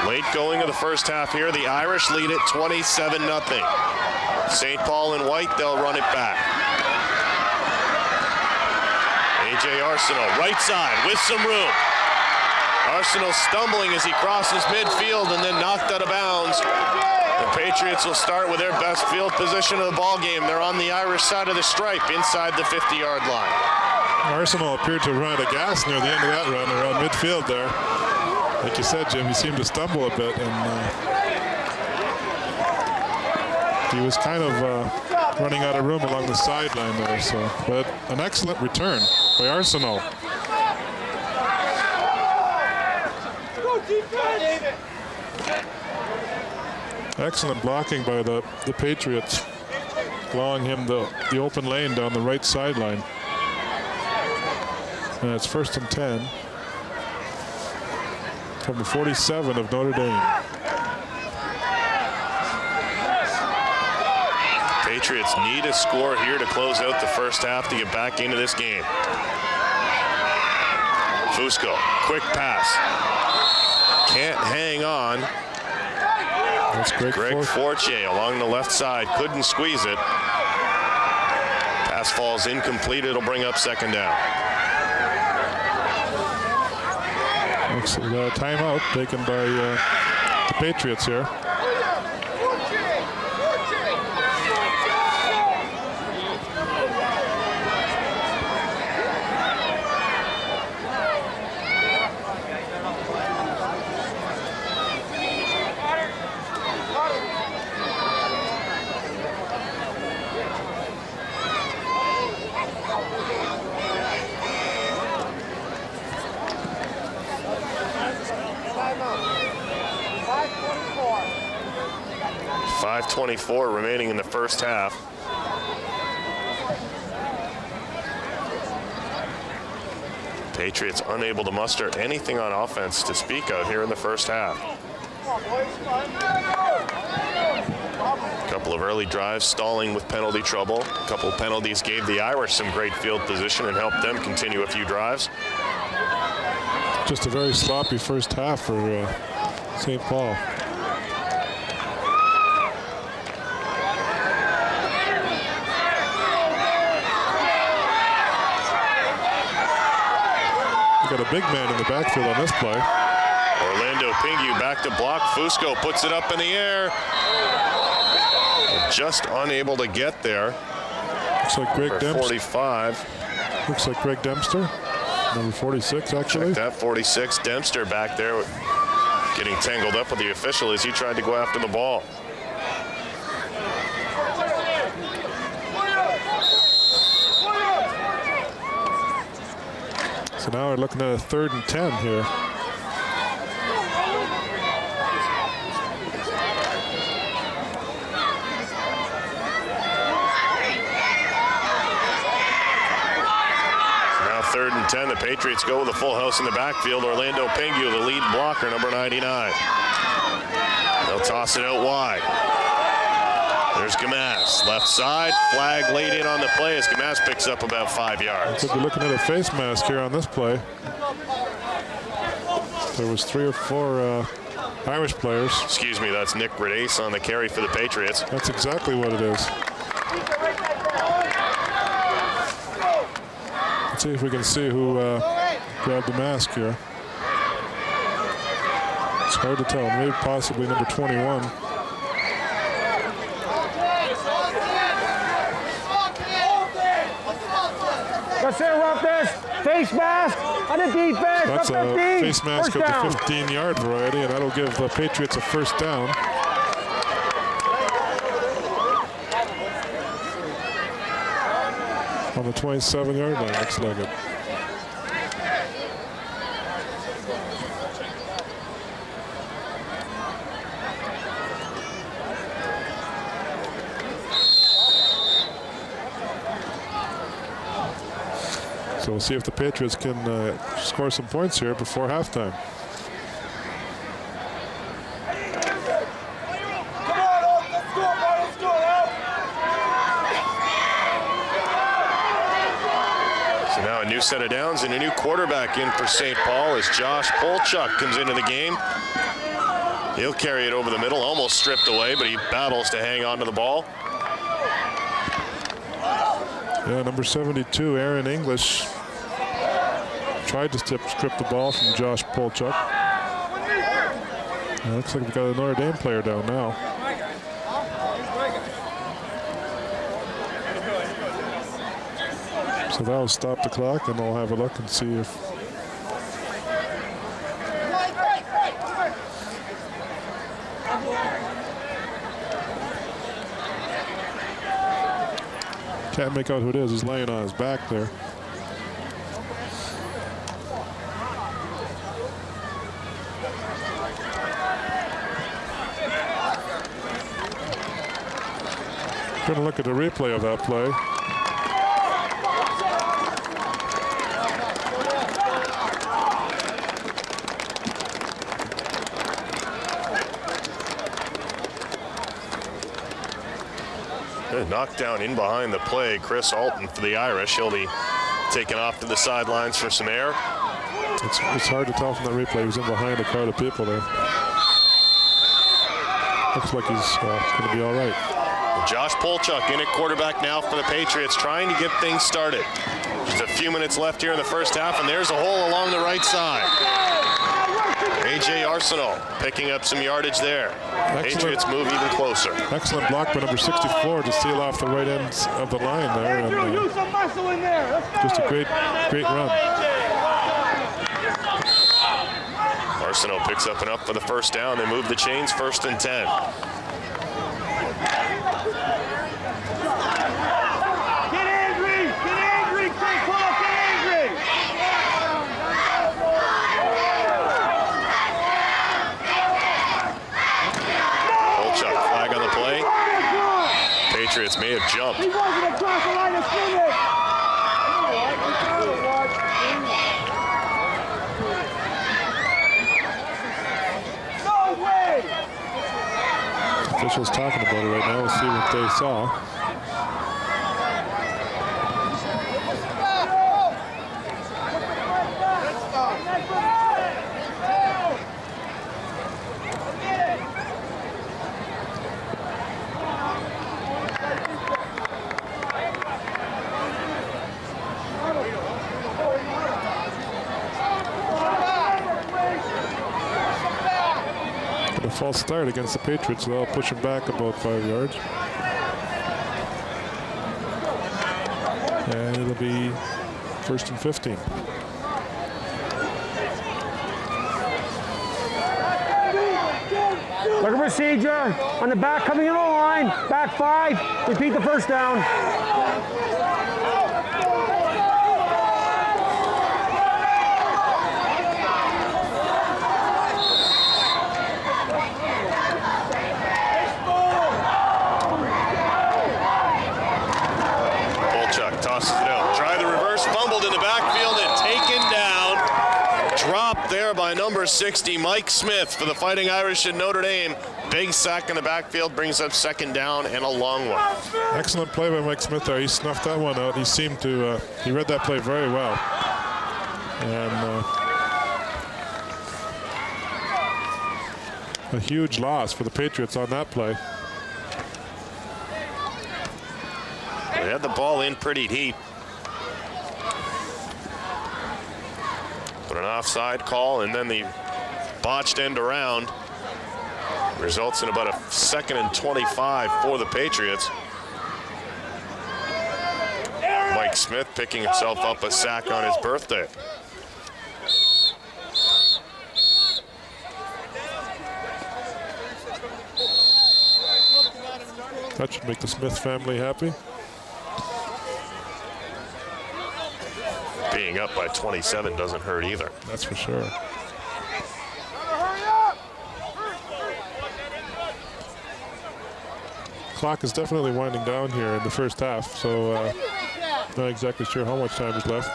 Late going of the first half here. The Irish lead it 27-0. St. Paul in white, they'll run it back. A.J. Arsenault, right side with some room. Arsenault stumbling as he crosses midfield and then knocked out of bounds. The Patriots will start with their best field position of the ball game. They're on the Irish side of the stripe inside the 50-yard line. Arsenault appeared to run out of gas near the end of that run around midfield there. Like you said, Jim, he seemed to stumble a bit, and he was kind of running out of room along the sideline there. So, but an excellent return by Arsenault. Excellent blocking by the Patriots, allowing him the open lane down the right sideline. And it's 1st and 10 from the 47 of Notre Dame. Patriots need a score here to close out the first half to get back into this game. Fusco, quick pass. Can't hang on. That's Greg Fortier along the left side. Couldn't squeeze it. Pass falls incomplete. It'll bring up 2nd down. Looks like a timeout taken by the Patriots here. .24 remaining in the first half. Patriots unable to muster anything on offense to speak of here in the first half. A couple of early drives stalling with penalty trouble. A couple of penalties gave the Irish some great field position and helped them continue a few drives. Just a very sloppy first half for St. Paul. Got a big man in the backfield on this play. Orlando Pingu back to block. Fusco puts it up in the air. Just unable to get there. Looks like Greg Dempster. 45. Looks like Greg Dempster, number 46 actually. Check that, 46. Dempster back there getting tangled up with the official as he tried to go after the ball. So now we're looking at a 3rd and 10 here. Now 3rd and 10. The Patriots go with a full house in the backfield. Orlando Pingu, the lead blocker, number 99. They'll toss it out wide. There's Gamas, left side, flag laid in on the play as Gamas picks up about 5 yards. Could be looking at a face mask here on this play. There was 3 or 4 Irish players. Excuse me, that's Nick Radace on the carry for the Patriots. That's exactly what it is. Let's see if we can see who grabbed the mask here. It's hard to tell, maybe possibly number 21. Let's interrupt this. Face mask on the defense. That's up a 15. face mask First of down. the 15-yard variety, and that'll give the Patriots a first down. On the 27-yard line, looks like it. So we'll see if the Patriots can score some points here before halftime. So now a new set of downs and a new quarterback in for St. Paul as Josh Polchuk comes into the game. He'll carry it over the middle, almost stripped away, but he battles to hang on to the ball. Yeah, number 72, Aaron English, tried to strip the ball from Josh Polchuk. Looks like we've got a Notre Dame player down now. So that'll stop the clock, and we'll have a look and see if can't make out who it is. He's laying on his back there. Going to look at the replay of that play. Knocked down in behind the play. Chris Alton for the Irish. He'll be taken off to the sidelines for some air. It's hard to tell from the replay. He was in behind a crowd of people there. Looks like he's going to be all right. Josh Polchuk in at quarterback now for the Patriots, trying to get things started. Just a few minutes left here in the first half, and there's a hole along the right side. A.J. Arsenal picking up some yardage there. Excellent. Patriots move even closer. Excellent block by number 64 to seal off the right end of the line there. And, just a great run. Arsenal picks up enough for the first down. They move the chains, 1st and 10. Get angry! Get angry! St. Paul, get angry! Polchuk, flag on the play. Patriots may have jumped. He wasn't across the line of scrimmage! No way! Officials talking about it right now. We'll see what they saw. False start against the Patriots. They'll push him back about 5 yards. And it'll be 1st and 15. Look at procedure on the back coming in the line. Back 5. Repeat the first down. Tosses it out. Try the reverse, fumbled in the backfield and taken down. Dropped there by number 60, Mike Smith for the Fighting Irish in Notre Dame. Big sack in the backfield brings up 2nd down and a long one. Excellent play by Mike Smith there. He snuffed that one out. He seemed to, he read that play very well. And a huge loss for the Patriots on that play. They had the ball in pretty deep. But an offside call and then the botched end around results in about a 2nd and 25 for the Patriots. Mike Smith picking himself up a sack on his birthday. That should make the Smith family happy. Being up by 27 doesn't hurt either. That's for sure. Clock is definitely winding down here in the first half, so not exactly sure how much time is left.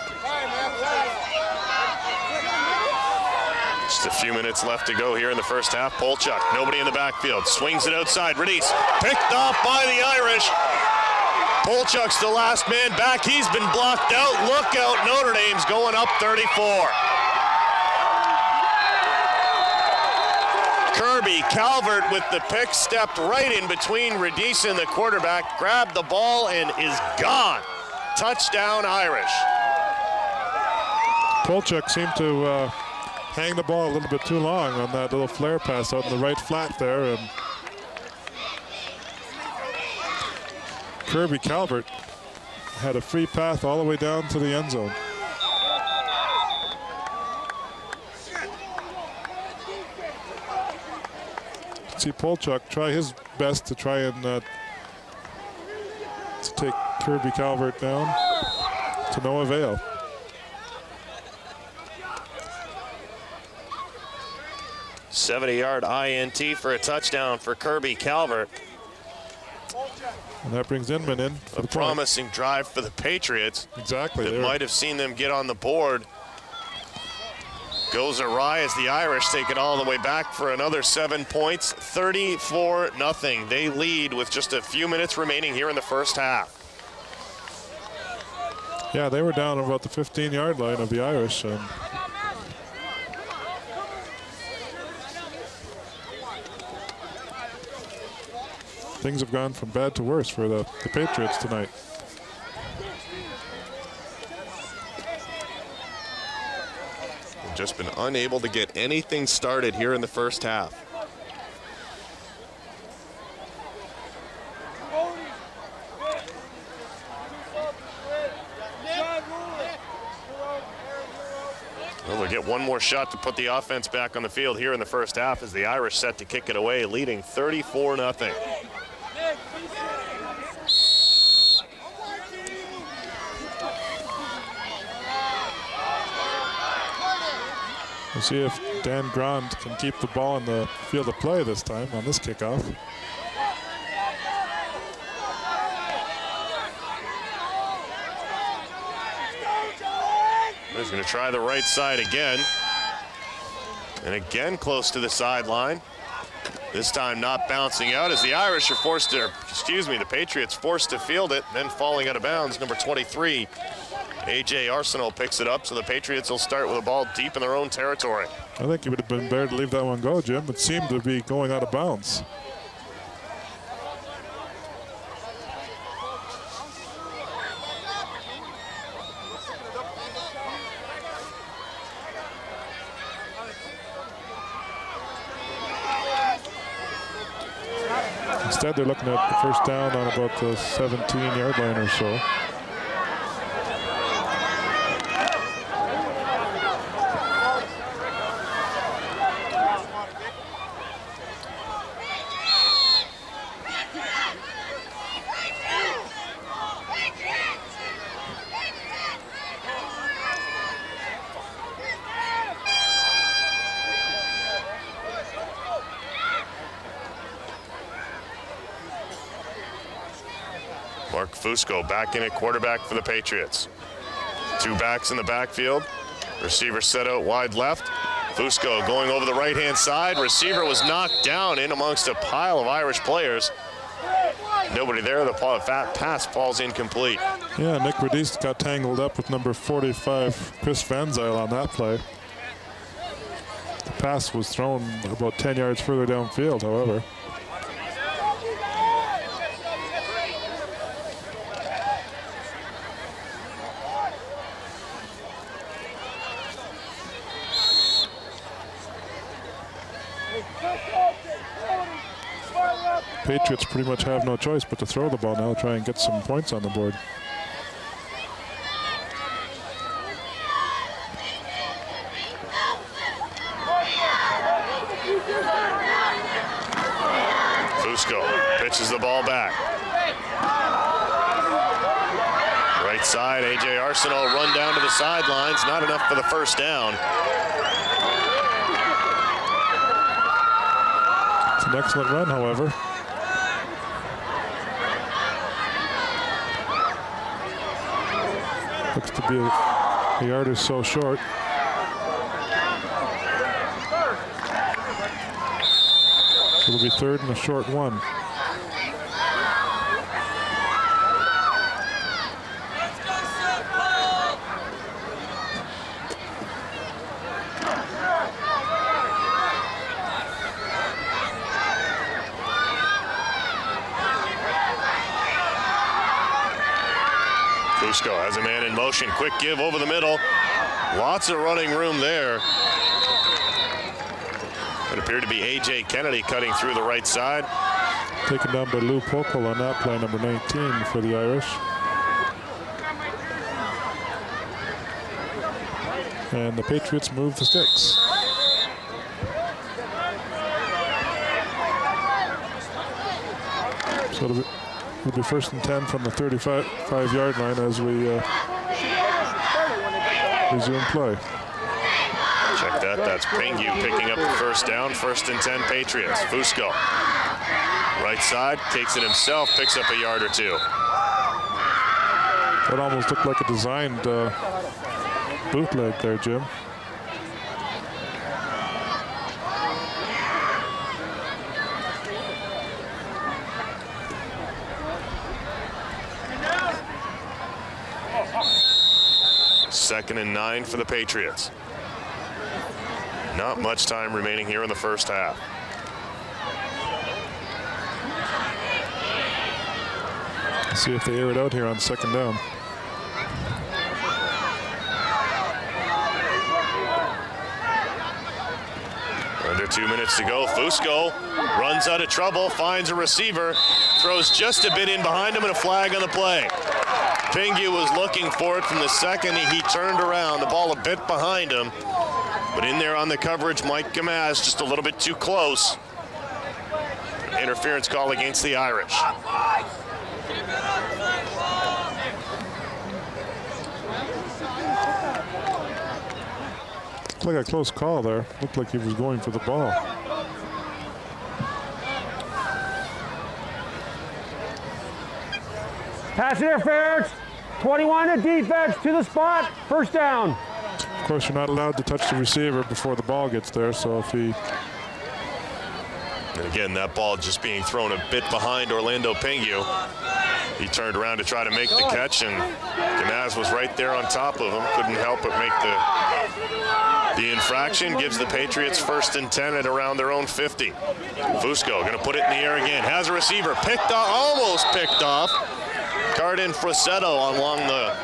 Just a few minutes left to go here in the first half. Polchuk, nobody in the backfield, swings it outside. Release, picked off by the Irish. Polchuk's the last man back. He's been blocked out. Look out, Notre Dame's going up 34. Kirby Calvert with the pick, stepped right in between Radisson, the quarterback, grabbed the ball and is gone. Touchdown Irish. Polchuk seemed to hang the ball a little bit too long on that little flare pass out in the right flat there, and Kirby Calvert had a free path all the way down to the end zone. See Polchuk try his best to try and to take Kirby Calvert down, to no avail. '70-yard INT for a touchdown for Kirby Calvert. And that brings Inman in for a the promising drive for the Patriots. Exactly. That might have seen them get on the board. Goes awry as the Irish take it all the way back for another 7 points. 34-0. They lead with just a few minutes remaining here in the first half. Yeah, they were down about the 15-yard line of the Irish. And things have gone from bad to worse for the Patriots tonight. They've just been unable to get anything started here in the first half. Well, they'll get one more shot to put the offense back on the field here in the first half as the Irish set to kick it away, leading 34-0. We'll see if Dan Grond can keep the ball in the field of play this time on this kickoff. He's going to try the right side again. And again close to the sideline. This time not bouncing out as the Irish are forced to, the Patriots forced to field it, then falling out of bounds. Number 23, A.J. Arsenault picks it up, so the Patriots will start with a ball deep in their own territory. I think it would have been better to leave that one go, Jim. It seemed to be going out of bounds. Instead, they're looking at the first down on about the 17-yard line or so. Fusco back in at quarterback for the Patriots. Two backs in the backfield. Receiver set out wide left. Fusco going over the right-hand side. Receiver was knocked down in amongst a pile of Irish players. Nobody there. The pass falls incomplete. Yeah, Nick Radis got tangled up with number 45, Chris Van Zyl, on that play. The pass was thrown about 10 yards further downfield, however. Patriots pretty much have no choice but to throw the ball now, try and get some points on the board. Fusco pitches the ball back. Right side, A.J. Arsenault run down to the sidelines. Not enough for the first down. It's an excellent run, however. Looks to be a yard or so short. So it'll be third and a short one. Fusco has a man in motion. Quick give over the middle. Lots of running room there. It appeared to be A.J. Kennedy cutting through the right side. Taken down by Lou Pokel on that play, number 19 for the Irish. And the Patriots move the sticks. So it'll be first and 10 from the 35-yard line as we resume play. Check that. That's Pingu picking up the first down. First and 10 Patriots. Fusco. Right side. Takes it himself. Picks up a yard or two. That almost looked like a designed bootleg there, Jim. Second and 9 for the Patriots. Not much time remaining here in the first half. See if they air it out here on second down. Under 2 minutes to go. Fusco runs out of trouble, finds a receiver, throws just a bit in behind him, and a flag on the play. Pingu was looking for it from the second he turned around. The ball a bit behind him. But in there on the coverage, Mike Gamaz just a little bit too close. Interference call against the Irish. Looked like a close call there. Looked like he was going for the ball. Pass interference. 21 to defense to the spot. First down. Of course, you're not allowed to touch the receiver before the ball gets there, so if he And again, that ball just being thrown a bit behind Orlando Pingu. He turned around to try to make the catch, and Ganaz was right there on top of him. Couldn't help but make the infraction. Gives the Patriots 1st and 10 at around their own 50. Fusco going to put it in the air again. Has a receiver picked off, almost picked off. Cardin Frossetto along the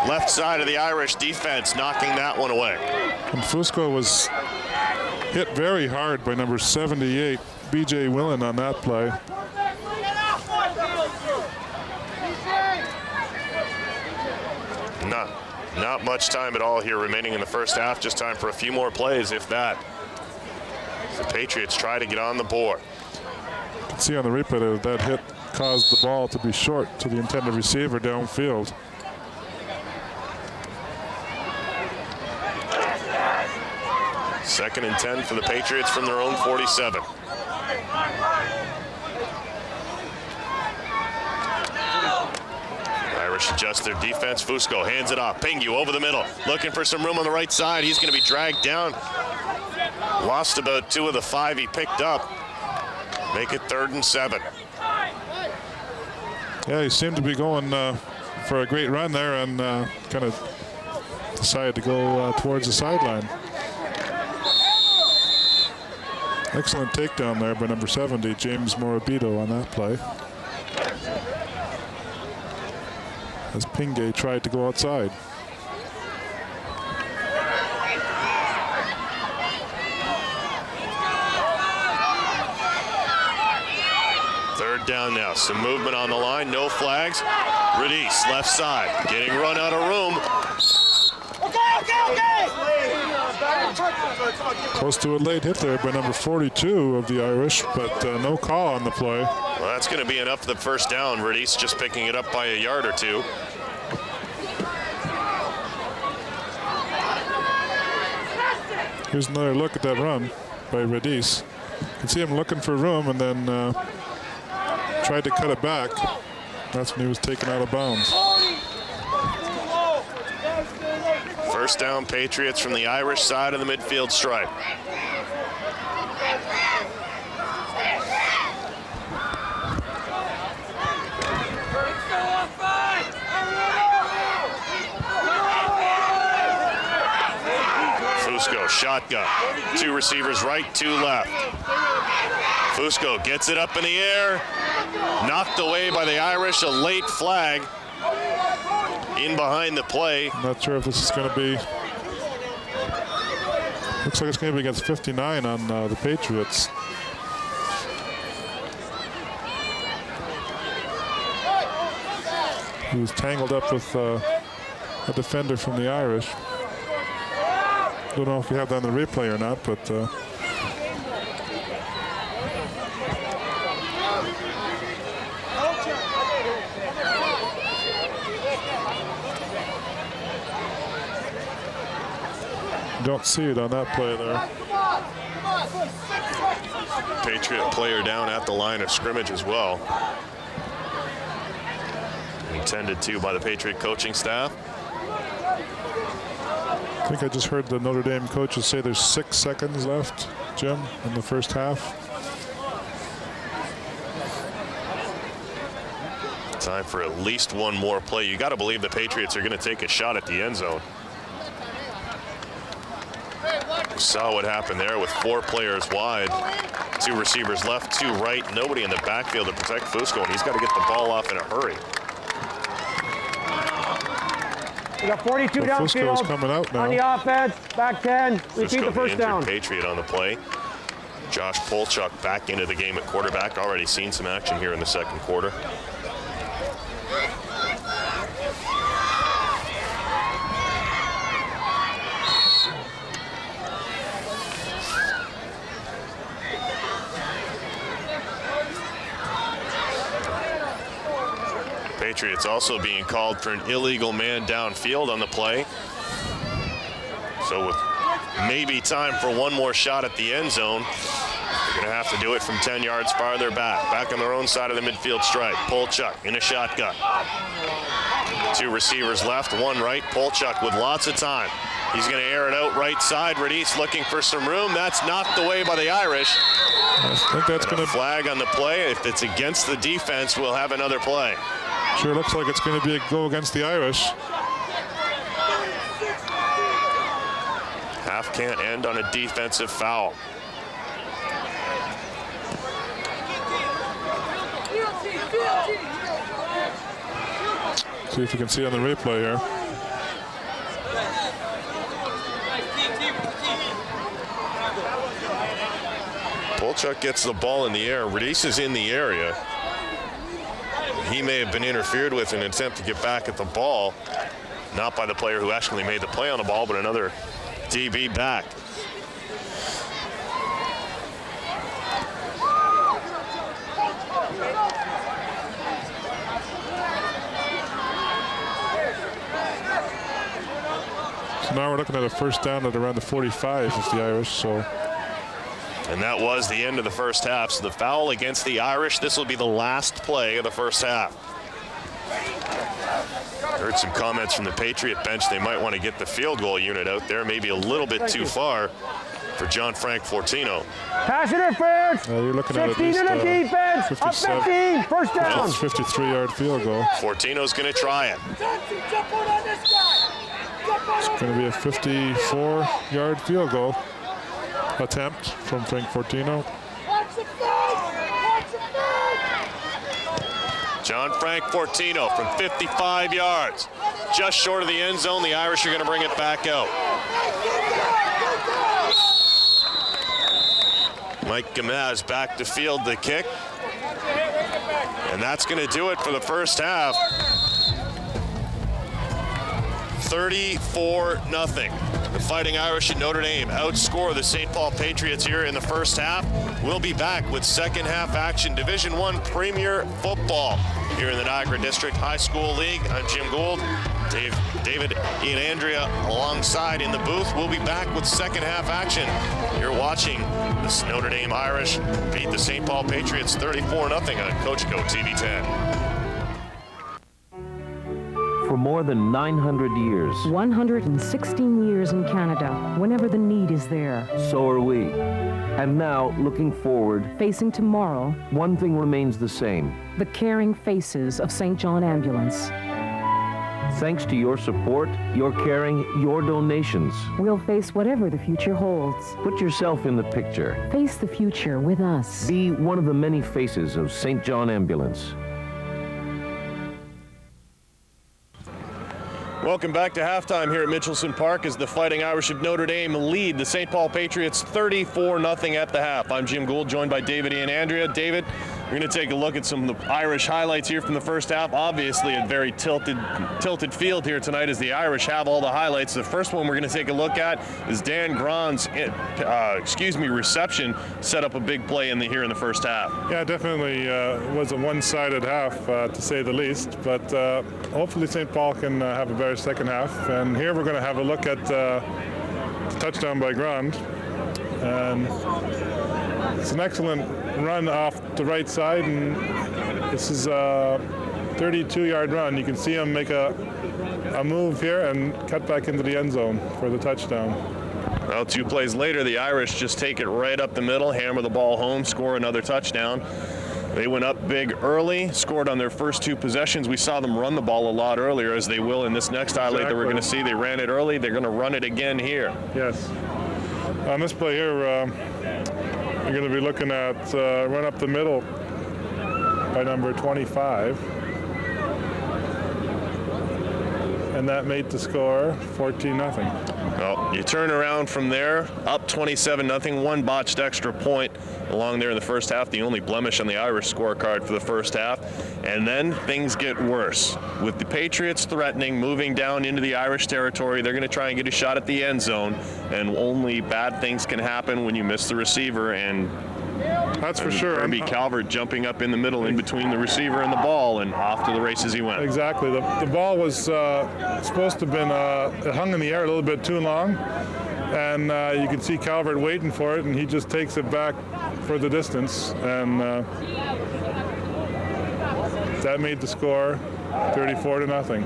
left side of the Irish defense, knocking that one away. And Fusco was hit very hard by number 78, B.J. Willen, on that play. Not much time at all here remaining in the first half. Just time for a few more plays, if that. The Patriots try to get on the board. You can see on the replay that hit caused the ball to be short to the intended receiver downfield. Second and 10 for the Patriots from their own 47. Irish adjust their defense. Fusco hands it off. Pingu over the middle, looking for some room on the right side. He's going to be dragged down. Lost about 2 of the 5 he picked up. Make it 3rd and 7. Yeah, he seemed to be going for a great run there, and kind of decided to go towards the sideline. Excellent takedown there by number 70, James Morabito, on that play. As Pingue tried to go outside. Third down now. Some movement on the line. No flags. Radice, left side. Getting run out of room. Close to a late hit there by number 42 of the Irish, but no call on the play. Well, that's going to be enough for the first down. Radice just picking it up by a yard or 2. Here's another look at that run by Radice. You can see him looking for room and then tried to cut it back. That's when he was taken out of bounds. First down, Patriots from the Irish side of the midfield stripe. Fusco, shotgun. 2 receivers right, 2 left. Fusco gets it up in the air. Knocked away by the Irish, a late flag. In behind the play. I'm not sure if this is going to be. Looks like it's going to be against 59 on the Patriots. He was tangled up with a defender from the Irish. Don't know if we have that on the replay or not, but don't see it on that play there. Patriot player down at the line of scrimmage as well. Intended to by the Patriot coaching staff. I think I just heard the Notre Dame coaches say there's 6 seconds left, Jim, in the first half. Time for at least one more play. You got to believe the Patriots are going to take a shot at the end zone. We saw what happened there with 4 players wide. 2 receivers left, 2 right. Nobody in the backfield to protect Fusco, and he's got to get the ball off in a hurry. We got 42 downfield coming out now on the offense. Back 10. Repeat the first down. Patriot on the play. Josh Polchuk back into the game at quarterback. Already seen some action here in the second quarter. Patriots also being called for an illegal man downfield on the play. So with maybe time for one more shot at the end zone, they're going to have to do it from 10 yards farther back. Back on their own side of the midfield stripe. Polchuk in a shotgun. Two receivers left, one right. Polchuk with lots of time. He's going to air it out right side. Radice looking for some room. That's knocked away by the Irish. I think that's going to flag on the play. If it's against the defense, we'll have another play. Sure looks like it's going to be a go against the Irish. Half can't end on a defensive foul. See if you can see on the replay here. Polchuk gets the ball in the air. Radice is in the area. He may have been interfered with in an attempt to get back at the ball. Not by the player who actually made the play on the ball, but another DB back. So now we're looking at a first down at around the 45 of the Irish. So. And that was the end of the first half. So the foul against the Irish. This will be the last play of the first half. Heard some comments from the Patriot bench. They might want to get the field goal unit out there. Maybe a little bit too far for John Frank Fortino. Pass interference. You're looking at 16 to the defense. 57. Up 15. First down. It's 53-yard field goal. Fortino's going to try it. It's going to be a 54-yard field goal attempt from Frank Fortino. John Frank Fortino from 55 yards. Just short of the end zone. The Irish are going to bring it back out. Mike Gamaz back to field the kick. And that's going to do it for the first half. 34-0. The Fighting Irish at Notre Dame outscore the St. Paul Patriots here in the first half. We'll be back with second half action. Division I Premier Football here in the Niagara District High School League. I'm Jim Gould. David, Ian, Andrea alongside in the booth. We'll be back with second half action. You're watching the Notre Dame Irish beat the St. Paul Patriots 34-0 on Cogeco TV 10. For more than 900 years. 116 years in Canada, whenever the need is there. So are we. And now, looking forward, Facing tomorrow, one thing remains the same. the caring faces of St. John Ambulance. Thanks to your support, your caring, your donations. We'll face whatever the future holds. Put yourself in the picture. Face the future with us. Be one of the many faces of St. John Ambulance. Welcome back to halftime here at Mitchelson Park as the Fighting Irish of Notre Dame lead the St. Paul Patriots 34-0 at the half. I'm Jim Gould, joined by David and Andrea. David, we're going to take a look at some of the Irish highlights here from the first half. Obviously, a very tilted field here tonight as the Irish have all the highlights. The first one we're going to take a look at is Dan Gron's reception set up a big play here in the first half. Yeah, definitely was a one-sided half, to say the least. But hopefully St. Paul can have a better second half. And here we're going to have a look at the touchdown by Grand. And it's an excellent run off the right side, and this is a 32-yard run. You can see him make a move here and cut back into the end zone for the touchdown. Well, 2 plays later, the Irish just take it right up the middle, hammer the ball home, score another touchdown. They went up big early, scored on their first 2 possessions. We saw them run the ball a lot earlier, as they will in this next highlight that we're going to see. They ran it early. They're going to run it again here. Yes. On this play here, you're going to be looking at run up the middle by number 25. And that made the score 14-0. Well, you turn around from there, up 27-0, 1 botched extra point along there in the first half, the only blemish on the Irish scorecard for the first half. And then things get worse. With the Patriots threatening, moving down into the Irish territory, they're going to try and get a shot at the end zone, and only bad things can happen when you miss the receiver. And that's for sure. Kirby Calvert jumping up in the middle in between the receiver and the ball, and off to the races he went. Exactly. The ball was supposed to have been it hung in the air a little bit too long, and you can see Calvert waiting for it, and he just takes it back for the distance. And That made the score 34-0.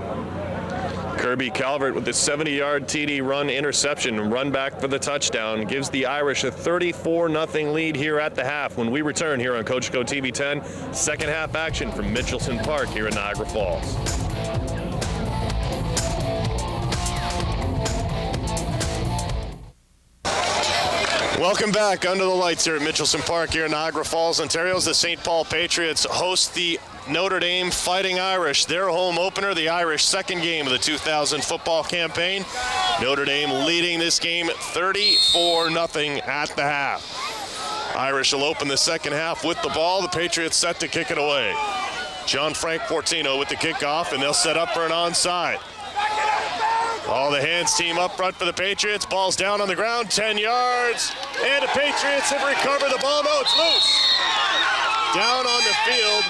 Kirby Calvert with the 70-yard TD run interception, run back for the touchdown, gives the Irish a 34-0 lead here at the half. When we return here on Cogeco TV 10, second half action from Mitchelson Park here in Niagara Falls. Welcome back under the lights here at Mitchelson Park here in Niagara Falls, Ontario. The St. Paul Patriots host the Notre Dame Fighting Irish. Their home opener, the Irish second game of the 2000 football campaign. Notre Dame leading this game 34-0 at the half. Irish will open the second half with the ball. The Patriots set to kick it away. John Frank Portino with the kickoff, and they'll set up for an onside. All the hands team up front for the Patriots. Ball's down on the ground, 10 yards. And the Patriots have recovered the ball. No, it's loose. Down on the field.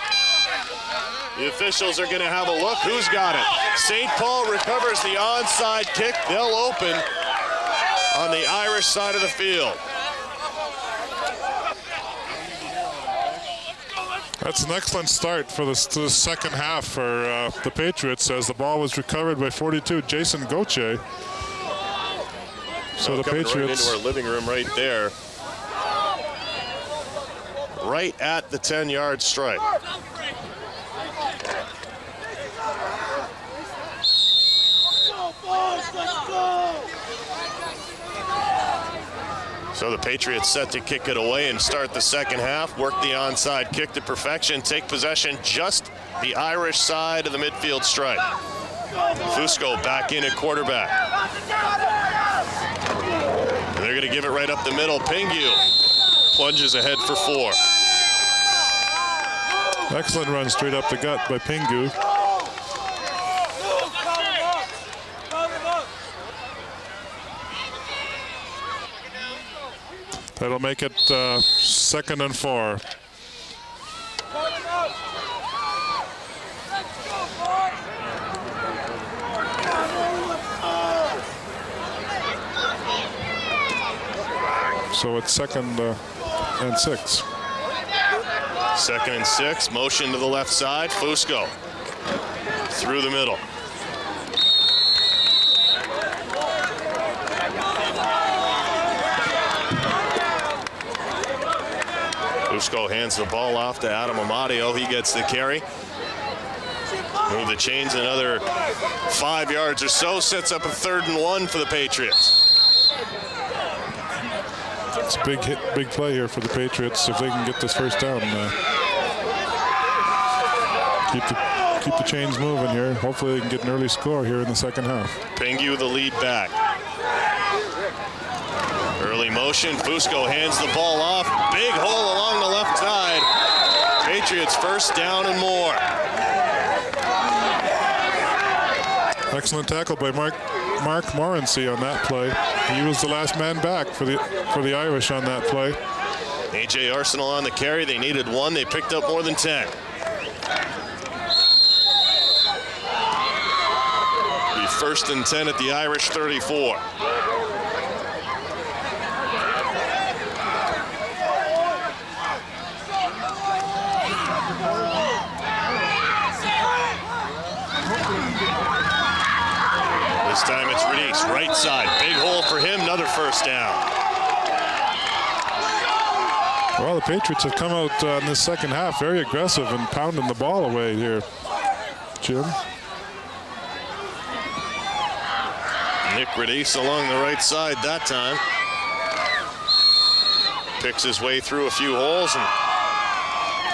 The officials are going to have a look. Who's got it? St. Paul recovers the onside kick. They'll open on the Irish side of the field. That's an excellent start for the second half for the Patriots, as the ball was recovered by 42, Jason Gauthier. So the Patriots right into our living room right there, right at the 10-yard stripe. So the Patriots set to kick it away and start the second half, work the onside kick to perfection, take possession just the Irish side of the midfield stripe. Fusco back in at quarterback. And they're going to give it right up the middle. Pingu plunges ahead for 4. Excellent run straight up the gut by Pingu. That'll make it 2nd and 4. So it's 2nd and 6. 2nd and 6, motion to the left side. Fusco through the middle. Fusco hands the ball off to Adam Amadio. He gets the carry. Move the chains another 5 yards or so. Sets up a 3rd and 1 for the Patriots. It's a big hit, big play here for the Patriots if they can get this first down. Keep the chains moving here. Hopefully they can get an early score here in the second half. Pingu the lead back. Early motion, Fusco hands the ball off. Big hole along the left side. Patriots first down and more. Excellent tackle by Mark Morency on that play. He was the last man back for the Irish on that play. AJ Arsenal on the carry. They needed 1. They picked up more than 10. Be 1st and 10 at the Irish 34. This time it's Release, right side. Big hole for him, another first down. Well, the Patriots have come out in this second half very aggressive and pounding the ball away here, Jim. Nick Release along the right side that time. Picks his way through a few holes and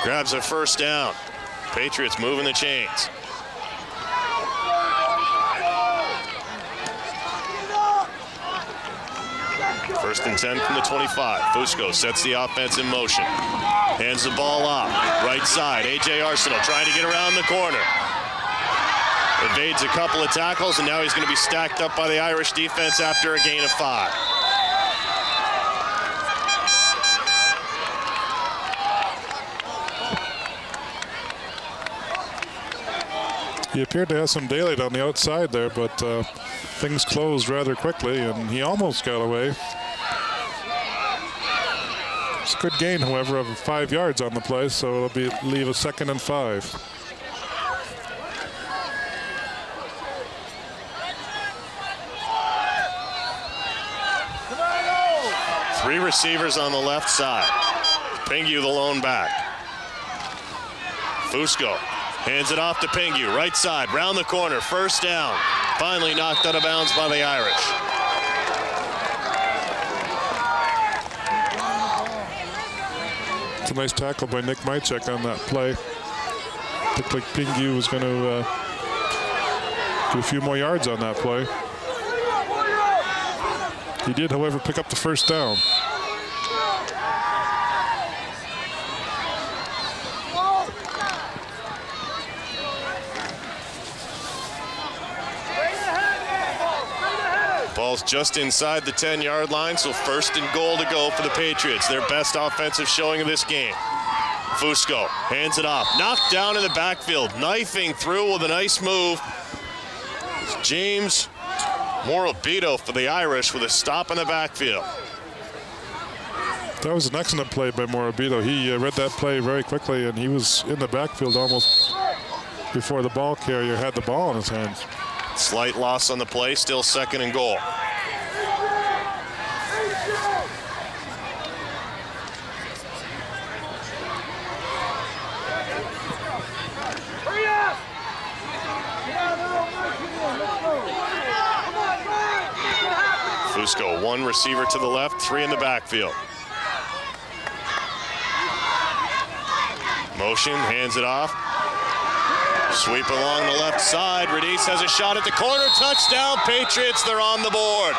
grabs a first down. Patriots moving the chains. First and 10 from the 25. Fusco sets the offense in motion. Hands the ball off. Right side. AJ Arsenal trying to get around the corner. Evades a couple of tackles, and now he's going to be stacked up by the Irish defense after a gain of 5. He appeared to have some daylight on the outside there, but things closed rather quickly, and he almost got away. It's a good gain, however, of 5 yards on the play, so it'll leave a 2nd and 5. Three receivers on the left side. Pingu the lone back. Fusco hands it off to Pingu, right side, round the corner, first down. Finally knocked out of bounds by the Irish. It's a nice tackle by Nick Mychek on that play. Looked like Pingu was going to do a few more yards on that play. He did, however, pick up the first down. Ball's just inside the 10-yard line, so first and goal to go for the Patriots. Their best offensive showing of this game. Fusco hands it off, knocked down in the backfield, knifing through with a nice move. James Morabito for the Irish with a stop in the backfield. That was an excellent play by Morabito. He read that play very quickly, and he was in the backfield almost before the ball carrier had the ball in his hands. Slight loss on the play, still second and goal. Fusco, one receiver to the left, three in the backfield. Motion, hands it off. Sweep along the left side. Radice has a shot at the corner. Touchdown, Patriots. They're on the board.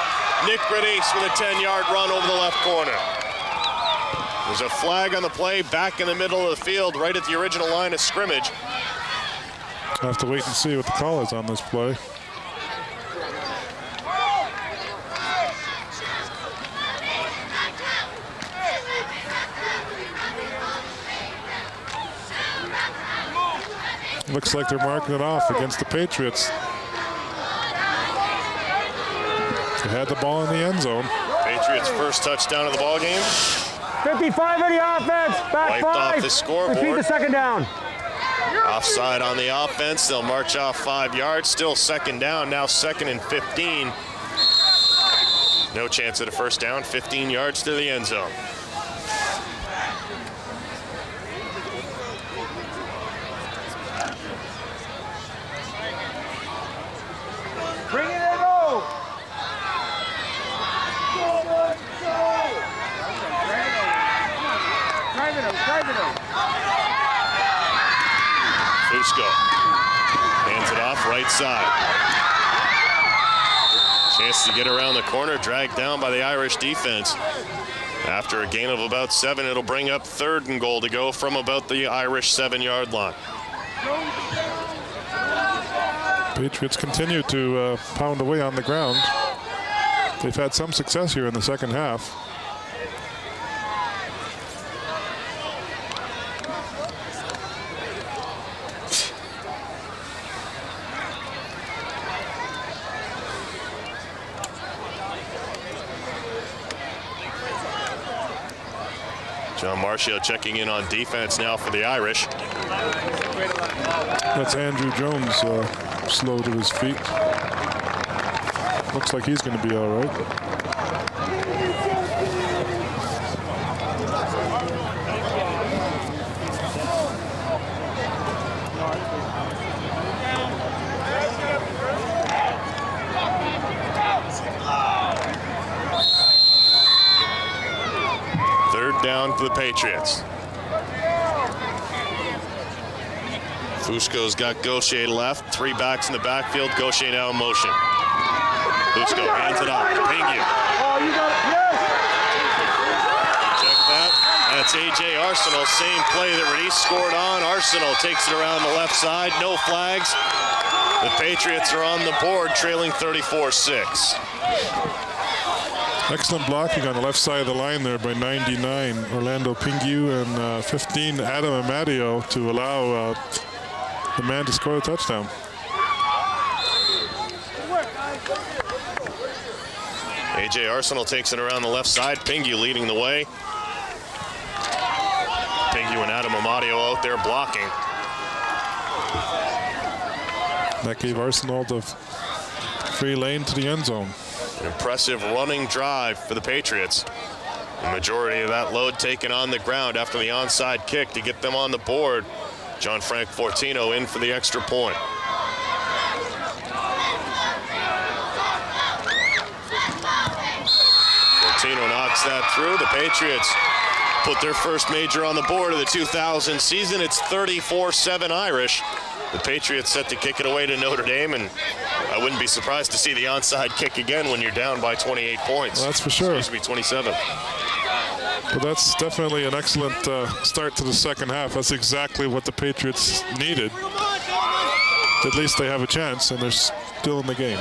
Nick Radice with a 10-yard run over the left corner. There's a flag on the play back in the middle of the field, right at the original line of scrimmage. I'll have to wait and see what the call is on this play. Looks like they're marking it off against the Patriots. They had the ball in the end zone. Patriots' first touchdown of the ball game. 55 in the offense, back Wiped 5. off the scoreboard. Repeat the second down. Offside on the offense. They'll march off 5 yards. Still second down. Now second and 15. No chance at a first down. 15 yards to the end zone. Bring it in, go! Drive it out. Fusco hands it off right side. Chance to get around the corner, dragged down by the Irish defense. After a gain of about 7, it'll bring up third and goal to go from about the Irish 7-yard line. Patriots continue to pound away on the ground. They've had some success here in the second half. John Marcio checking in on defense now for the Irish. That's Andrew Jones slow to his feet. Looks like he's going to be all right. Third down for the Patriots. Fusco's got Gaucher left, 3 backs in the backfield. Gaucher now in motion. Fusco hands it off to Pingu. Oh, you got it. Yes. Check that. That's A.J. Arsenal. Same play that Radice scored on. Arsenal takes it around the left side. No flags. The Patriots are on the board, trailing 34-6. Excellent blocking on the left side of the line there by 99 Orlando Pingu and 15 Adam Amadio to allow the man to score a touchdown. A.J. Arsenal takes it around the left side. Pingu leading the way. Pingu and Adam Amadio out there blocking. That gave Arsenal the free lane to the end zone. An impressive running drive for the Patriots. The majority of that load taken on the ground after the onside kick to get them on the board. Gianfranco Fortino in for the extra point. Fortino knocks that through. The Patriots put their first major on the board of the 2000 season. It's 34-7 Irish. The Patriots set to kick it away to Notre Dame, and I wouldn't be surprised to see the onside kick again when you're down by 28 points. Well, that's for sure. Excuse me, 27. But that's definitely an excellent start to the second half. That's exactly what the Patriots needed. At least they have a chance, and they're still in the game.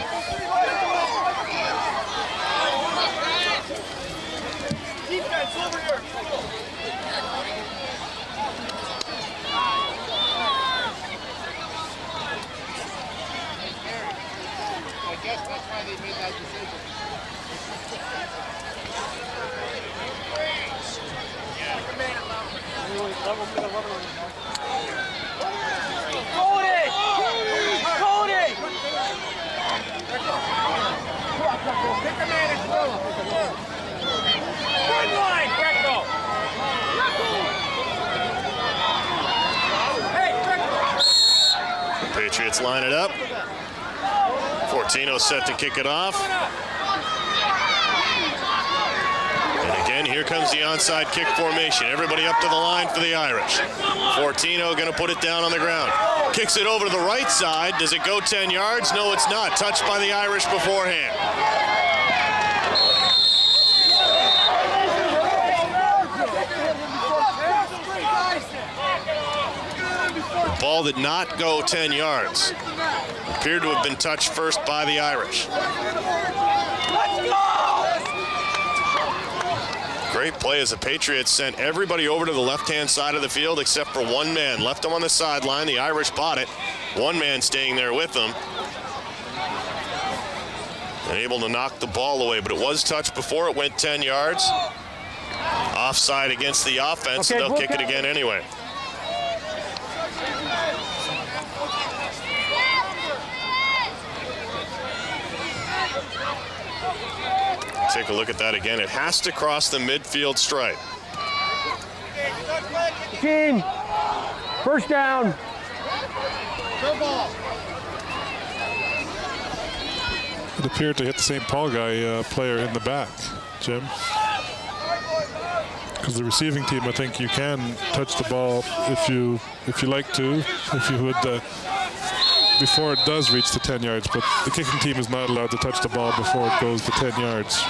Patriots line it up. Fortino set to kick it off. And again, here comes the onside kick formation. Everybody up to the line for the Irish. Fortino going to put it down on the ground. Kicks it over to the right side. Does it go 10 yards? No, it's not. Touched by the Irish beforehand. The ball did not go 10 yards. Appeared to have been touched first by the Irish. Great play as the Patriots sent everybody over to the left-hand side of the field except for one man. Left him on the sideline. The Irish bought it. One man staying there with them. And able to knock the ball away, but it was touched before it went 10 yards. Offside against the offense, Okay, so they'll kick it again anyway. Take a look at that again. It has to cross the midfield stripe. Team, first down. It appeared to hit the St. Paul guy player in the back, Jim. Because the receiving team, I think you can touch the ball if you like to, if you would, before it does reach the 10 yards. But the kicking team is not allowed to touch the ball before it goes to 10 yards.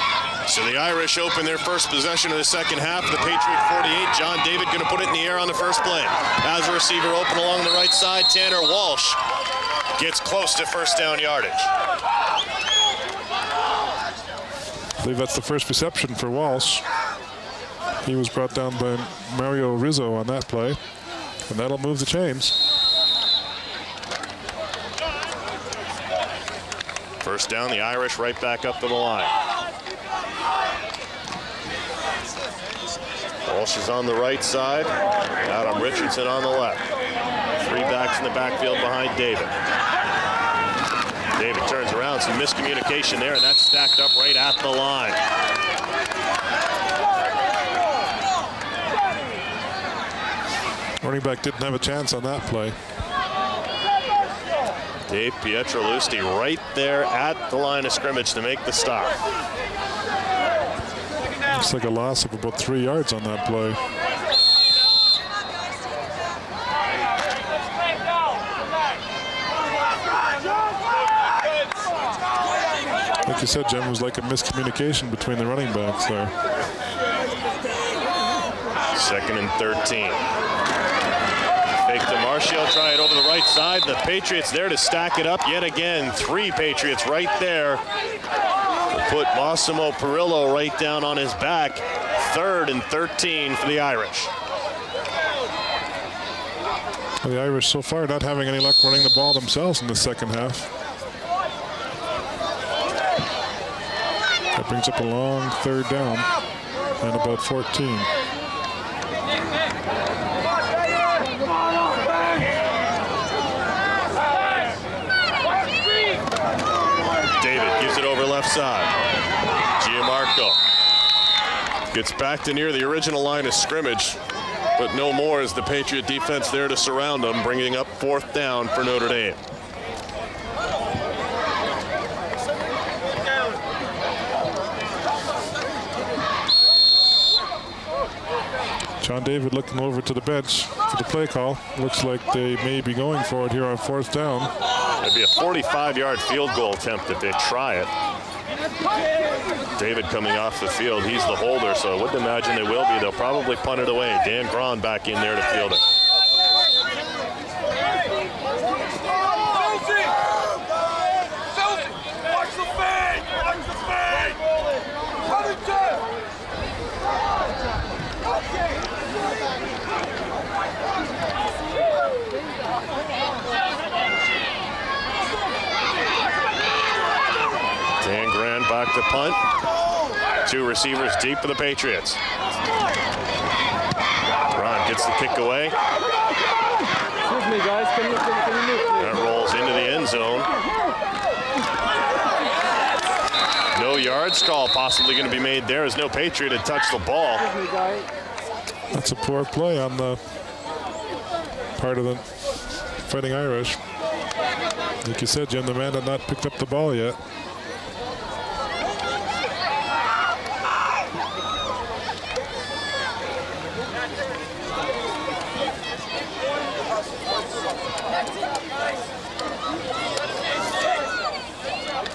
So the Irish open their first possession of the second half. The Patriot 48. John David going to put it in the air on the first play. As a receiver open along the right side, Tanner Walsh gets close to first down yardage. I believe that's the first reception for Walsh. He was brought down by Mario Rizzo on that play, and that'll move the chains. First down, the Irish right back up to the line. Walsh is on the right side. Adam Richardson on the left. Three backs in the backfield behind David. David turns around, some miscommunication there, and that's stacked up right at the line. Running back didn't have a chance on that play. Dave Pietrolusti right there at the line of scrimmage to make the stop. Looks like a loss of about 3 yards on that play. Like you said, Jim, it was like a miscommunication between the running backs there. 2nd and 13. Fake to Marshall, try it over the right side. The Patriots there to stack it up yet again. 3 Patriots right there. Put Massimo Perillo right down on his back. 3rd and 13 for the Irish. Well, the Irish so far not having any luck running the ball themselves in the second half. That brings up a long 3rd down and about 14. David gives it over left side. Gianmarco Gets back to near the original line of scrimmage, but no more as the Patriot defense there to surround them, bringing up 4th down for Notre Dame. John David looking over to the bench for the play call. Looks like they may be going for it here on 4th down. It'd be a 45-yard field goal attempt if they try it. David coming off the field. He's the holder, so I wouldn't imagine they will be. They'll probably punt it away. Dan Braun back in there to field it. Dan Grand back to punt. 2 receivers deep for the Patriots. Ron gets the kick away. Excuse me, guys. Can you move? That rolls into the end zone. No yards call possibly going to be made there as no Patriot had touched the ball. That's a poor play on the part of the Fighting Irish. Like you said, Jim, the man had not picked up the ball yet.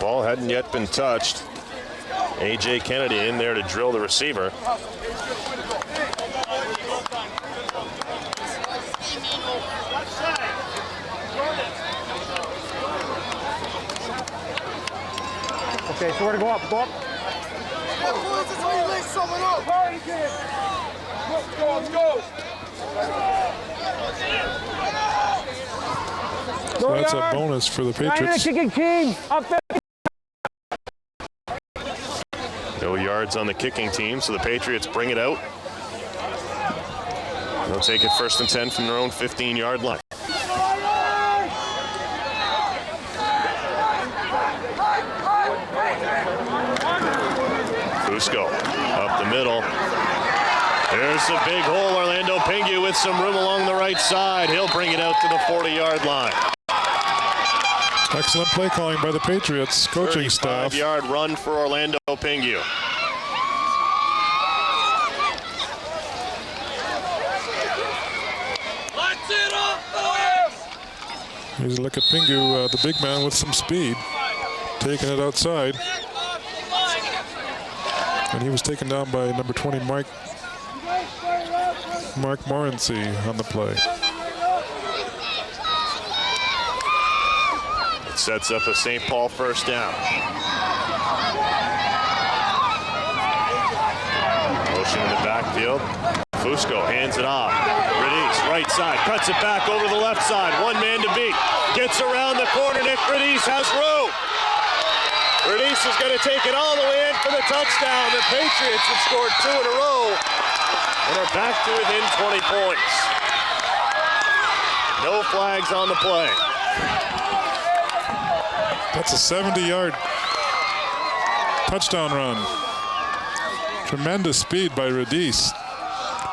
Ball hadn't yet been touched. A.J. Kennedy in there to drill the receiver. Okay, so we're to go up. Go up. So that's a bonus for the Patriots. Kicking team. Up there. No yards on the kicking team, so the Patriots bring it out. They'll take it 1st and 10 from their own 15-yard line. Fusco up the middle. There's a big hole. Orlando Pingu with some room along the right side. He'll bring it out to the 40-yard line. Excellent play calling by the Patriots coaching staff. 35-yard run for Orlando Pingu. Here's a look at Pingu, the big man with some speed, taking it outside. And he was taken down by number 20, Mark Morency on the play. It sets up a St. Paul 1st down. Motion in the backfield. Fusco hands it off. Radice, right side, cuts it back over the left side. One man to beat. Gets around the corner. Nick Radice has room. Radice is going to take it all the way in for the touchdown. The Patriots have scored 2 in a row and are back to within 20 points. No flags on the play. That's a 70-yard touchdown run. Tremendous speed by Radice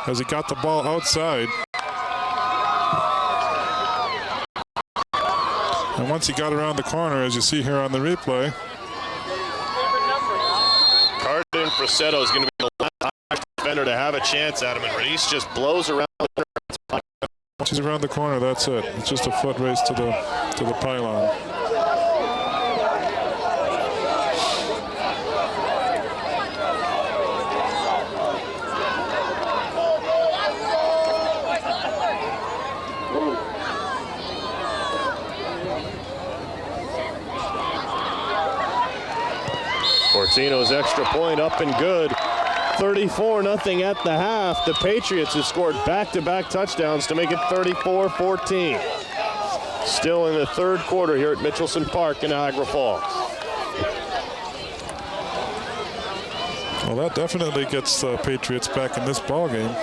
as he got the ball outside. And once he got around the corner, as you see here on the replay, Cardin Frassetto is going to be the last defender to have a chance at him, and Radice just blows around. once he's around the corner, that's it. It's just a foot race to the pylon. Fortino's extra point up and good. 34-0 at the half. The Patriots have scored back-to-back touchdowns to make it 34-14. Still in the 3rd quarter here at Mitchelson Park in Niagara Falls. Well, that definitely gets the Patriots back in this ball game.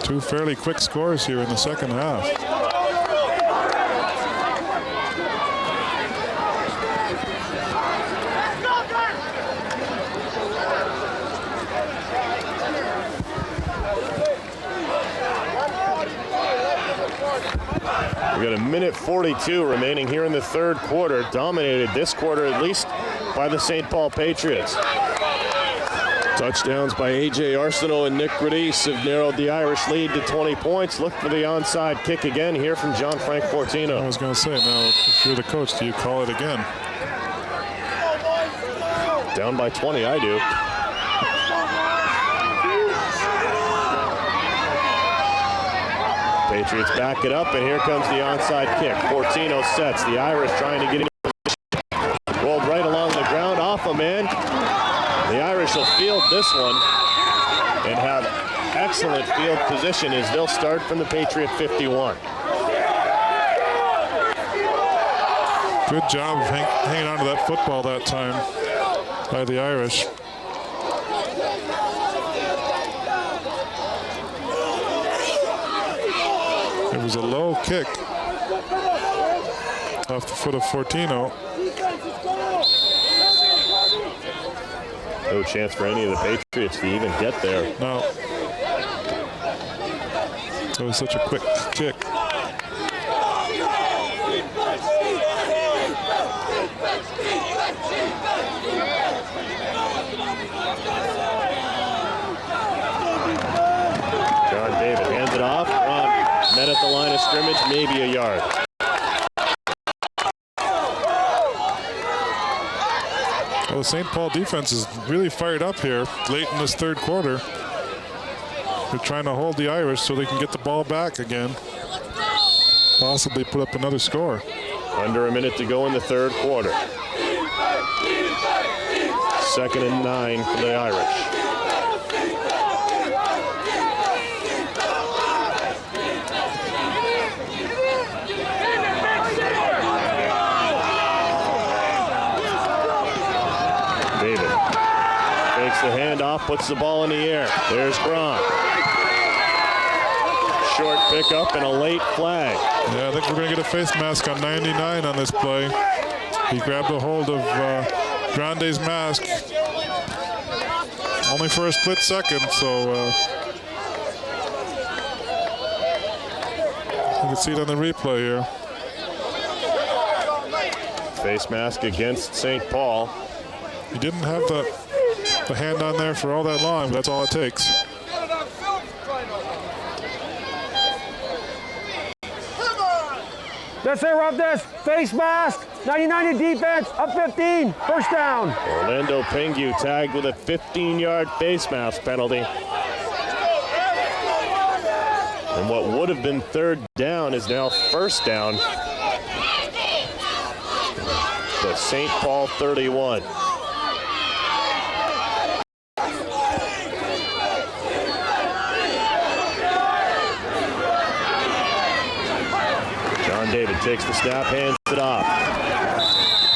Two fairly quick scores here in the 2nd half. We got a minute 42 remaining here in the third quarter. Dominated this quarter at least by the St. Paul Patriots. Touchdowns by A.J. Arsenault and Nick Gradice have narrowed the Irish lead to 20 points. Look for the onside kick again here from John Frank Fortino. I was going to say, now, if you're the coach, do you call it again? Down by 20, I do. Patriots back it up, and here comes the onside kick. Fortino sets. The Irish trying to get into position. Rolled right along the ground, off a man. The Irish will field this one and have excellent field position as they'll start from the Patriot 51. Good job of hanging on to that football that time by the Irish. It was a low kick off the foot of Fortino. No chance for any of the Patriots to even get there. No. It was such a quick kick. John David hands it off. Ron met at the line of scrimmage, maybe a yard. Well, the St. Paul defense is really fired up here late in this third quarter. They're trying to hold the Irish so they can get the ball back again. Possibly put up another score. Under a minute to go in the third quarter. 2nd and 9 for the Irish. David takes the handoff, puts the ball in the air. There's Braun. Short pickup and a late flag. Yeah, I think we're going to get a face mask on 99 on this play. He grabbed a hold of Grande's mask. Only for a split second, so you can see it on the replay here. Face mask against St. Paul. He didn't have the hand on there for all that long, but that's all it takes. Let's interrupt this. Face mask. 99 to defense. Up 15. First down. Orlando Pengu tagged with a 15-yard face mask penalty. And what would have been third down is now first down. The St. Paul 31. David takes the snap, hands it off.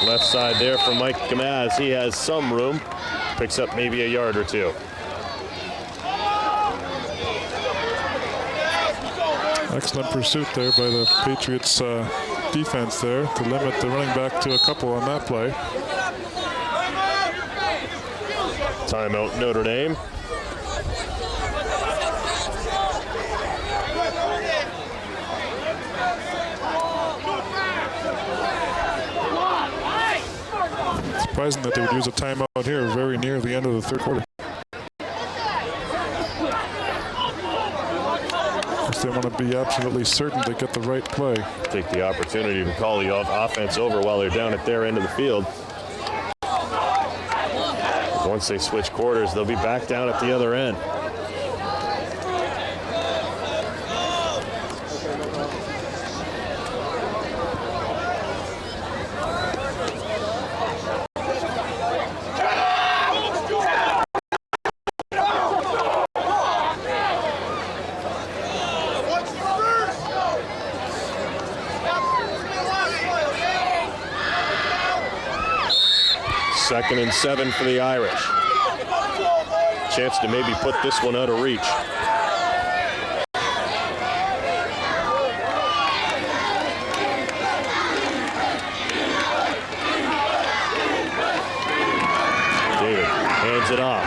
Left side there for Mike Gamaz. He has some room. Picks up maybe a yard or two. Excellent pursuit there by the Patriots defense there to limit the running back to a couple on that play. Timeout Notre Dame. Surprising that they would use a timeout here very near the end of the third quarter. They want to be absolutely certain to get the right play. Take the opportunity to call the offense over while they're down at their end of the field. Once they switch quarters, they'll be back down at the other end. Second and 7 for the Irish. Chance to maybe put this one out of reach. David hands it off.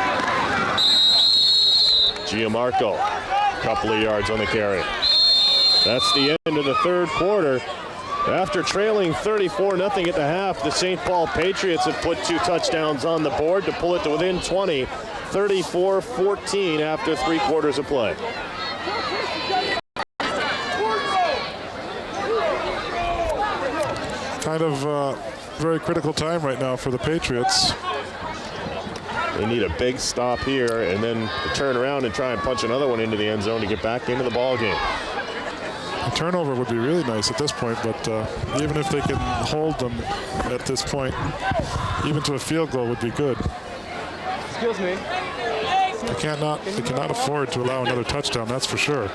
Gianmarco, couple of yards on the carry. That's the end of the third quarter. After trailing 34-0 at the half, the St. Paul Patriots have put 2 touchdowns on the board to pull it to within 20, 34-14 after 3 quarters of play. Kind of very critical time right now for the Patriots. They need a big stop here and then to turn around and try and punch another one into the end zone to get back into the ball game. A turnover would be really nice at this point, but even if they can hold them at this point, even to a field goal would be good. Excuse me. They cannot afford to allow another touchdown, that's for sure.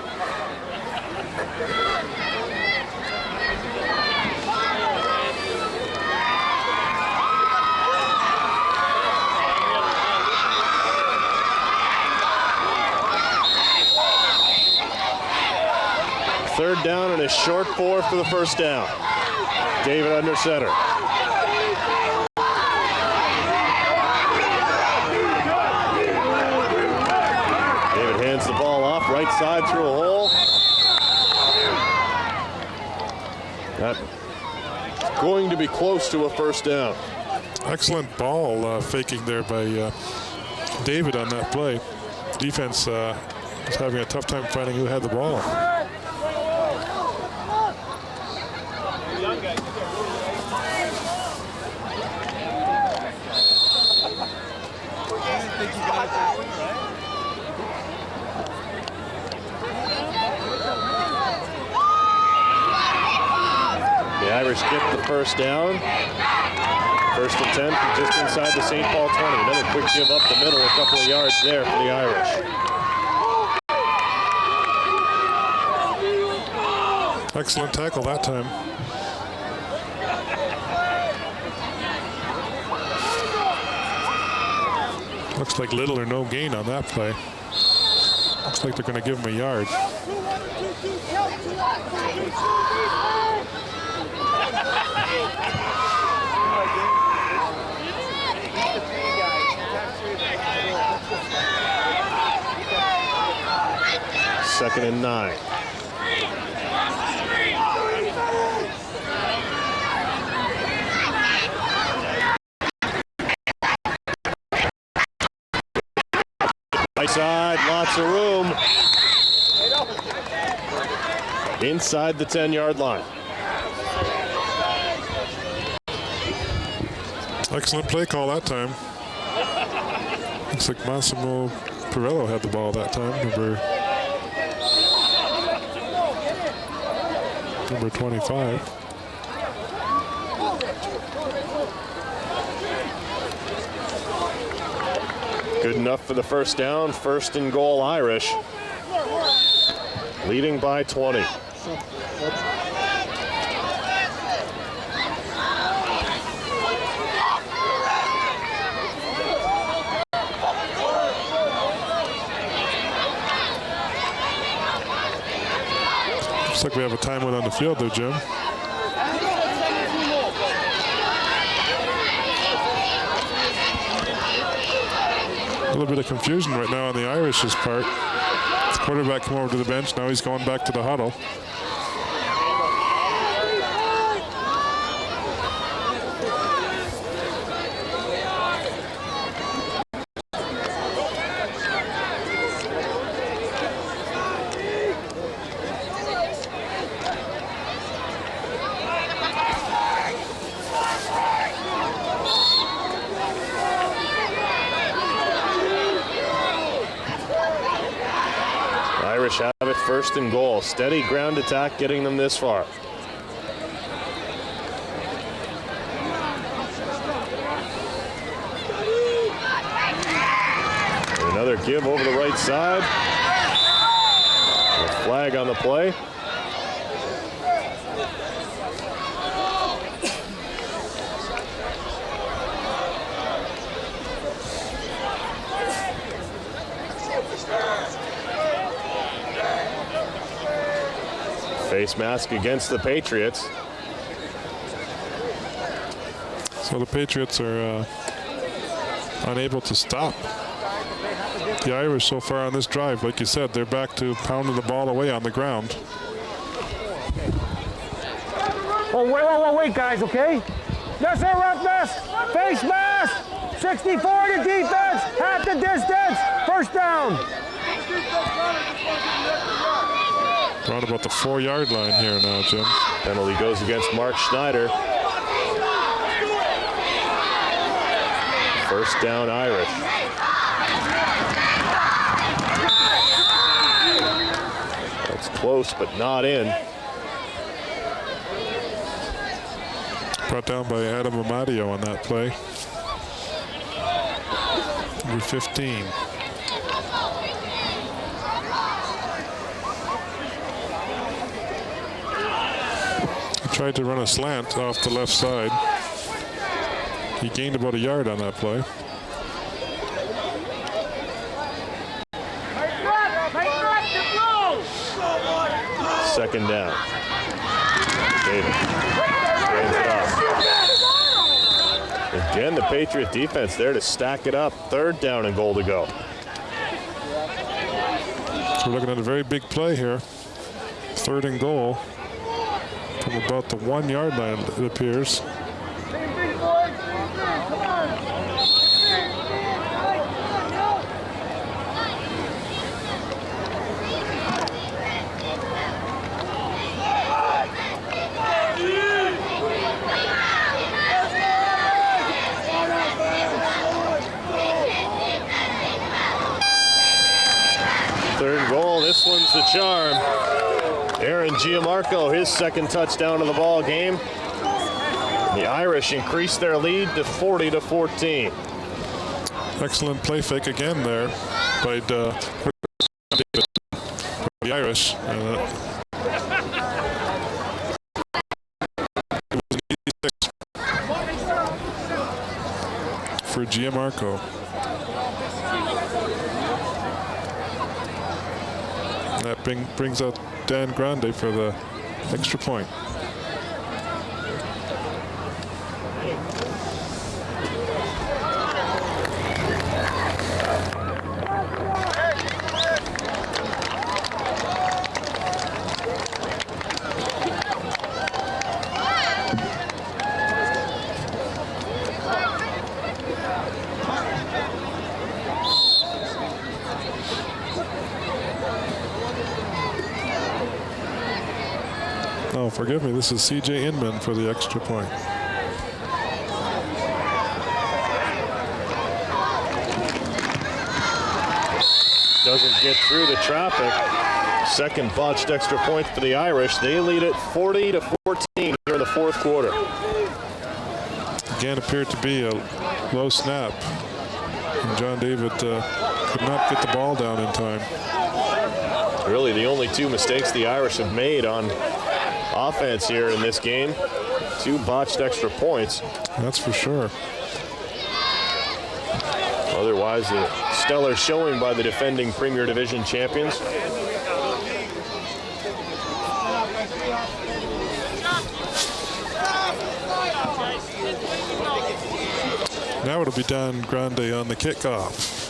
Third down and a short 4 for the first down. David under center. David hands the ball off, right side through a hole. That's going to be close to a first down. Excellent ball faking there by David on that play. Defense was having a tough time finding who had the ball. The Irish get the first down. First and 10 from just inside the St. Paul 20. Another quick give up the middle, a couple of yards there for the Irish. Excellent tackle that time. Looks like little or no gain on that play. Looks like they're going to give him a yard. Second and 9. Right side, lots of room. Inside the 10-yard line. Excellent play call that time. Looks like Massimo Perello had the ball that time, number 25. Good enough for the first down. First and goal, Irish. Leading by 20. Looks like we have a timeout on the field there, Jim. A little bit of confusion right now on the Irish's part. The quarterback come over to the bench. Now he's going back to the huddle. Irish have it first and goal. Steady ground attack getting them this far. Another give over the right side. A flag on the play. Face mask against the Patriots. So the Patriots are unable to stop the Irish so far on this drive. Like you said, they're back to pounding the ball away on the ground. Oh, wait, guys, okay? That's our roughness. Face mask. 64 to defense. Half the distance. First down. Around about the 4-yard line here now, Jim. Penalty goes against Mark Schneider. First down, Irish. That's close, but not in. Brought down by Adam Amadio on that play. Number 15. He tried to run a slant off the left side. He gained about a yard on that play. Second down. David. Again, the Patriot defense there to stack it up. Third down and goal to go. So we're looking at a very big play here. Third and goal from about the 1-yard line, it appears. Third and goal, this one's the charm. Aaron Giammarco, his second touchdown of the ball game. The Irish increase their lead to 40-14. Excellent play fake again there by the Irish. For Giammarco. That brings out Dan Grande for the extra point. Oh, forgive me, this is C.J. Inman for the extra point. Doesn't get through the traffic. Second botched extra point for the Irish. They lead it 40-14 here in the fourth quarter. Again, appeared to be a low snap. And John David could not get the ball down in time. Really the only two mistakes the Irish have made on offense here in this game. Two botched extra points. That's for sure. Otherwise, a stellar showing by the defending Premier Division champions. Now it'll be Dan Grande on the kickoff.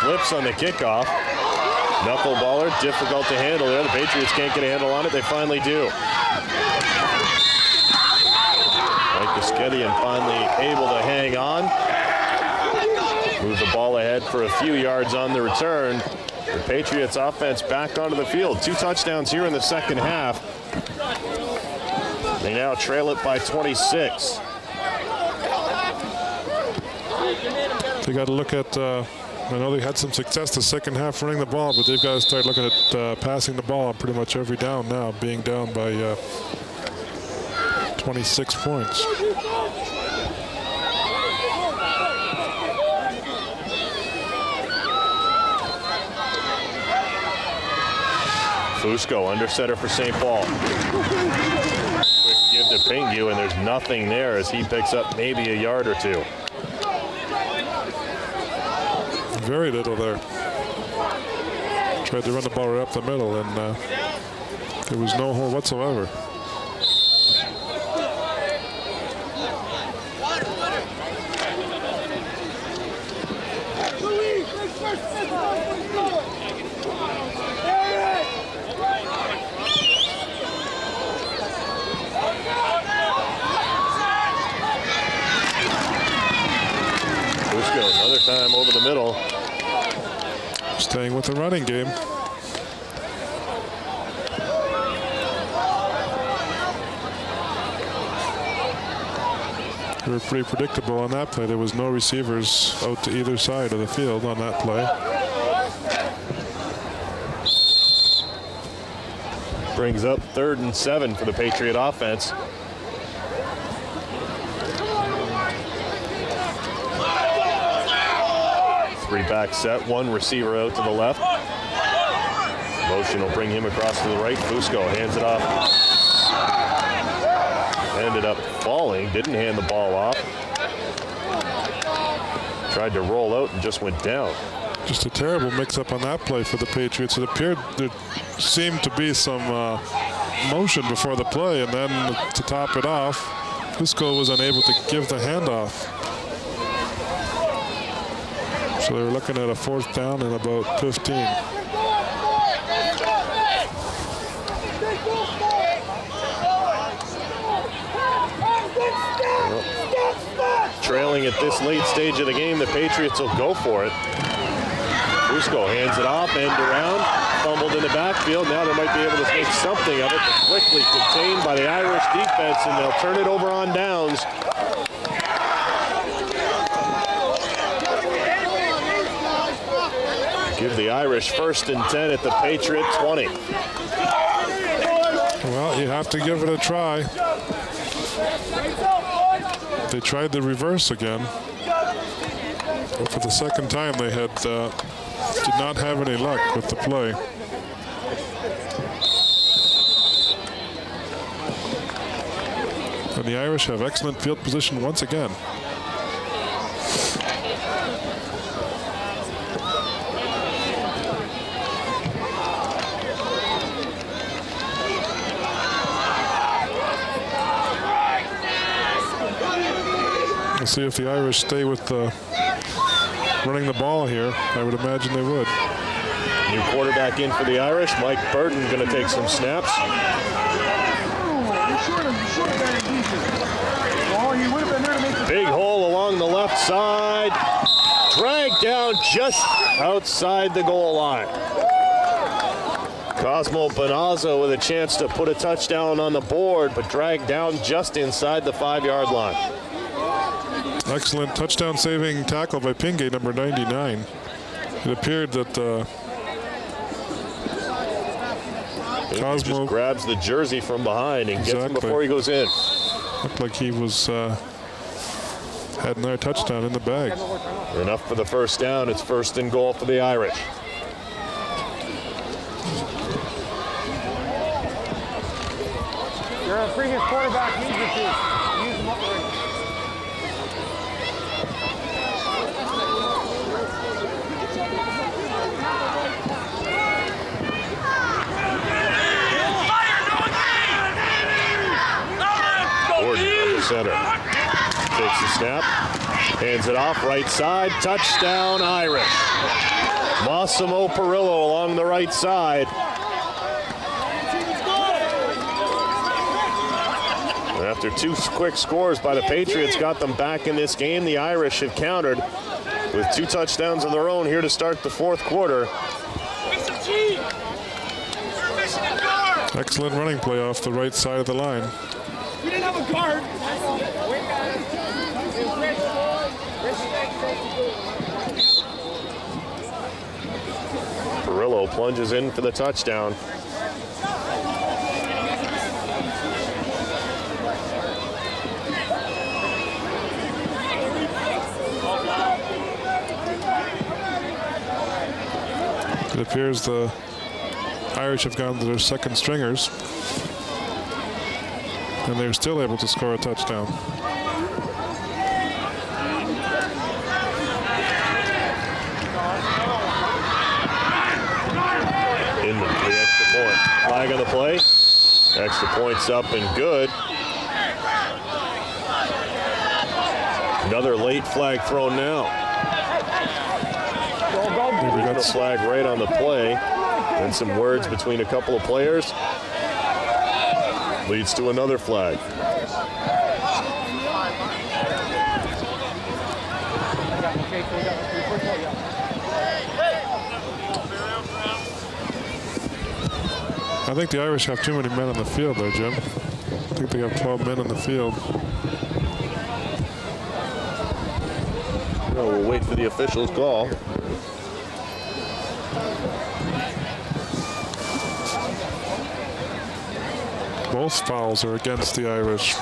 Slips on the kickoff. Knuckleballer, difficult to handle there. The Patriots can't get a handle on it. They finally do. Mike Kaskedian finally able to hang on. Move the ball ahead for a few yards on the return. The Patriots offense back onto the field. 2 touchdowns here in the second half. They now trail it by 26. They got to look at I know they had some success the second half running the ball, but they've got to start looking at passing the ball on pretty much every down now, being down by 26 points. Fusco under center for St. Paul. Quick give to Pingu, and there's nothing there as he picks up maybe a yard or two. Very little there. Tried to run the ball right up the middle, and there was no hole whatsoever. Another time over the middle. Staying with the running game. They were pretty predictable on that play. There was no receivers out to either side of the field on that play. Brings up 3rd and 7 for the Patriot offense. Three-back set, one receiver out to the left. Motion will bring him across to the right. Fusco hands it off. Ended up falling, didn't hand the ball off. Tried to roll out and just went down. Just a terrible mix-up on that play for the Patriots. It appeared there seemed to be some motion before the play, and then to top it off, Fusco was unable to give the handoff. So they were looking at a 4th down and about 15. Trailing at this late stage of the game, the Patriots will go for it. Fusco hands it off, end around, fumbled in the backfield. Now they might be able to make something of it, but quickly contained by the Irish defense, and they'll turn it over on downs. Give the Irish 1st and 10 at the Patriot 20. Well, you have to give it a try. They tried the reverse again. But for the second time, they had did not have any luck with the play. And the Irish have excellent field position once again. Let's see if the Irish stay with running the ball here. I would imagine they would. New quarterback in for the Irish. Mike Burton going to take some snaps. Big hole along the left side. Dragged down just outside the goal line. Cosmo Bonazzo with a chance to put a touchdown on the board, but dragged down just inside the 5-yard line. Excellent touchdown-saving tackle by Pingay, number 99. It appeared that Cosmo just grabs the jersey from behind and gets him before he goes in. Looked like he was had another touchdown in the bag. Enough for the 1st down. It's 1st and goal for the Irish. Your previous quarterback needs you to use them up already. Center. Takes the snap, hands it off, right side, touchdown Irish. Massimo Perillo along the right side. After 2 quick scores by the Patriots got them back in this game, the Irish have countered with 2 touchdowns of their own here to start the 4th quarter. Excellent running play off the right side of the line. You didn't have a guard. Perillo plunges in for the touchdown. It appears the Irish have gone to their 2nd stringers, and they're still able to score a touchdown. flag on the play. Extra points up and good. Another late flag thrown now. We got the flag right on the play. And some words between a couple of players. Leads to another flag. I think the Irish have too many men on the field there, Jim. I think they have 12 men on the field. Well, we'll wait for the official's call. Both fouls are against the Irish.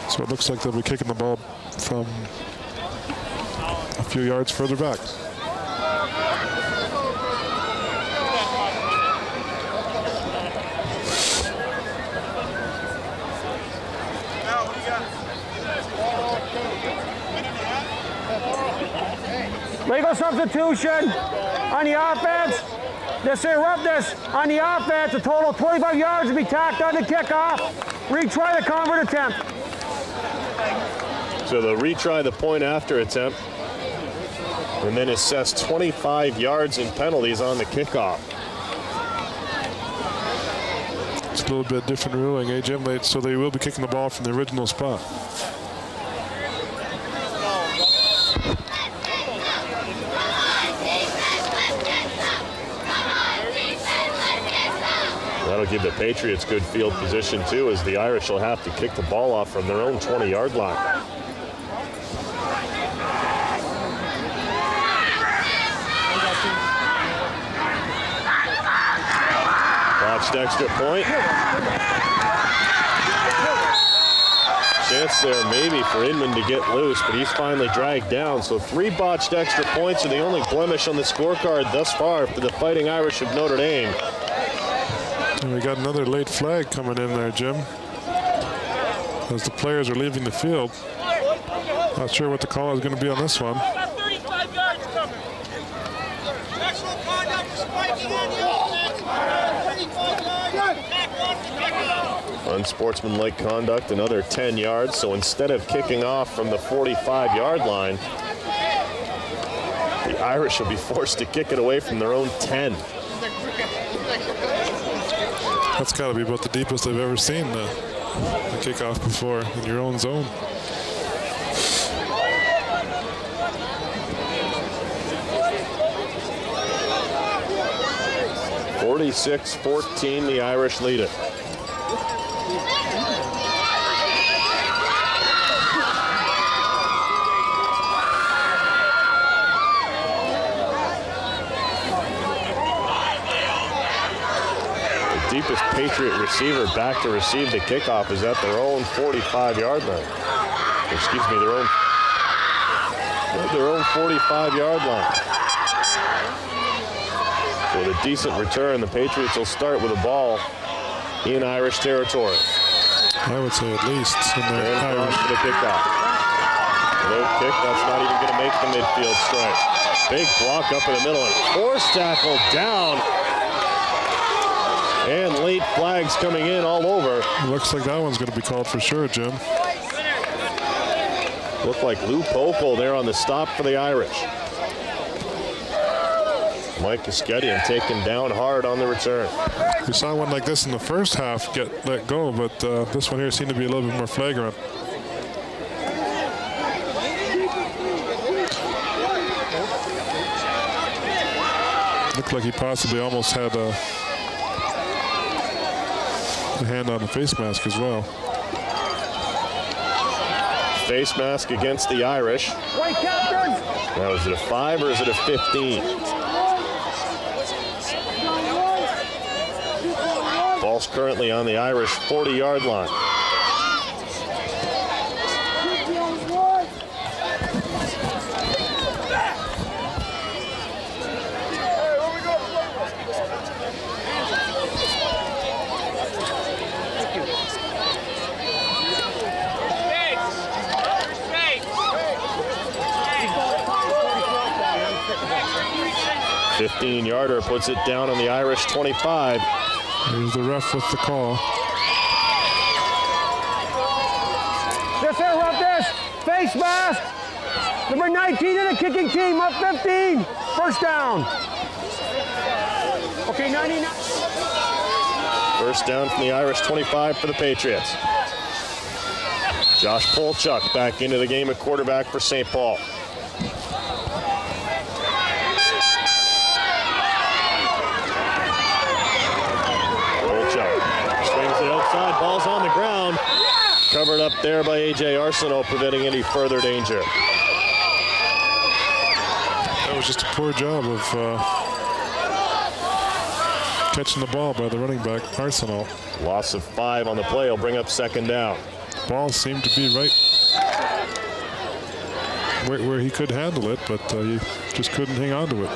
So it looks like they'll be kicking the ball from a few yards further back. Legal substitution on the offense. This roughness on the offense. A total of 25 yards to be tacked on the kickoff. Retry the convert attempt. So they'll retry the point after attempt and then assess 25 yards in penalties on the kickoff. It's a little bit different ruling, eh, Jim? So they will be kicking the ball from the original spot. That'll give the Patriots good field position too, as the Irish will have to kick the ball off from their own 20-yard line. Botched extra point. Chance there maybe for Inman to get loose, but he's finally dragged down. So 3 botched extra points are the only blemish on the scorecard thus far for the Fighting Irish of Notre Dame. And we got another late flag coming in there, Jim, as the players are leaving the field. Not sure what the call is going to be on this one. 35 yards coming. Sexual conduct, spiking on the offense. 35 yards. Unsportsmanlike conduct, another 10 yards. So instead of kicking off from the 45-yard line, the Irish will be forced to kick it away from their own 10. That's got to be about the deepest I've ever seen the kickoff before in your own zone. (46-14), the Irish lead it. Deepest Patriot receiver back to receive the kickoff is at their own 45-yard line. Excuse me, their own 45-yard line. With a decent return, the Patriots will start with a ball in Irish territory. I would say at least in their Irish. For the kickoff. Low kick, that's not even going to make the midfield strike. Big block up in the middle and force tackle down. And late flags coming in all over. It looks like that one's going to be called for sure, Jim. Looked like Lou Pokel there on the stop for the Irish. Mike Kasketian taken down hard on the return. We saw one like this in the first half get let go, but this one here seemed to be a little bit more flagrant. Looked like he possibly almost had a hand on the face mask as well. Face mask against the Irish. Now, is it a 5 or is it a 15? Ball's currently on the Irish 40-yard line. 15-yarder puts it down on the Irish 25. Here's the ref with the call. This here, rub this. Face mask. Number 19 in the kicking team, up 15. First down. Okay, 99. First down from the Irish 25 for the Patriots. Josh Polchuk back into the game at quarterback for St. Paul. Polchuk swings it outside, ball's on the ground. Covered up there by A.J. Arsenault, preventing any further danger. That was just a poor job of catching the ball by the running back, Arsenault. Loss of 5 on the play will bring up second down. Ball seemed to be right where he could handle it, but he just couldn't hang on to it.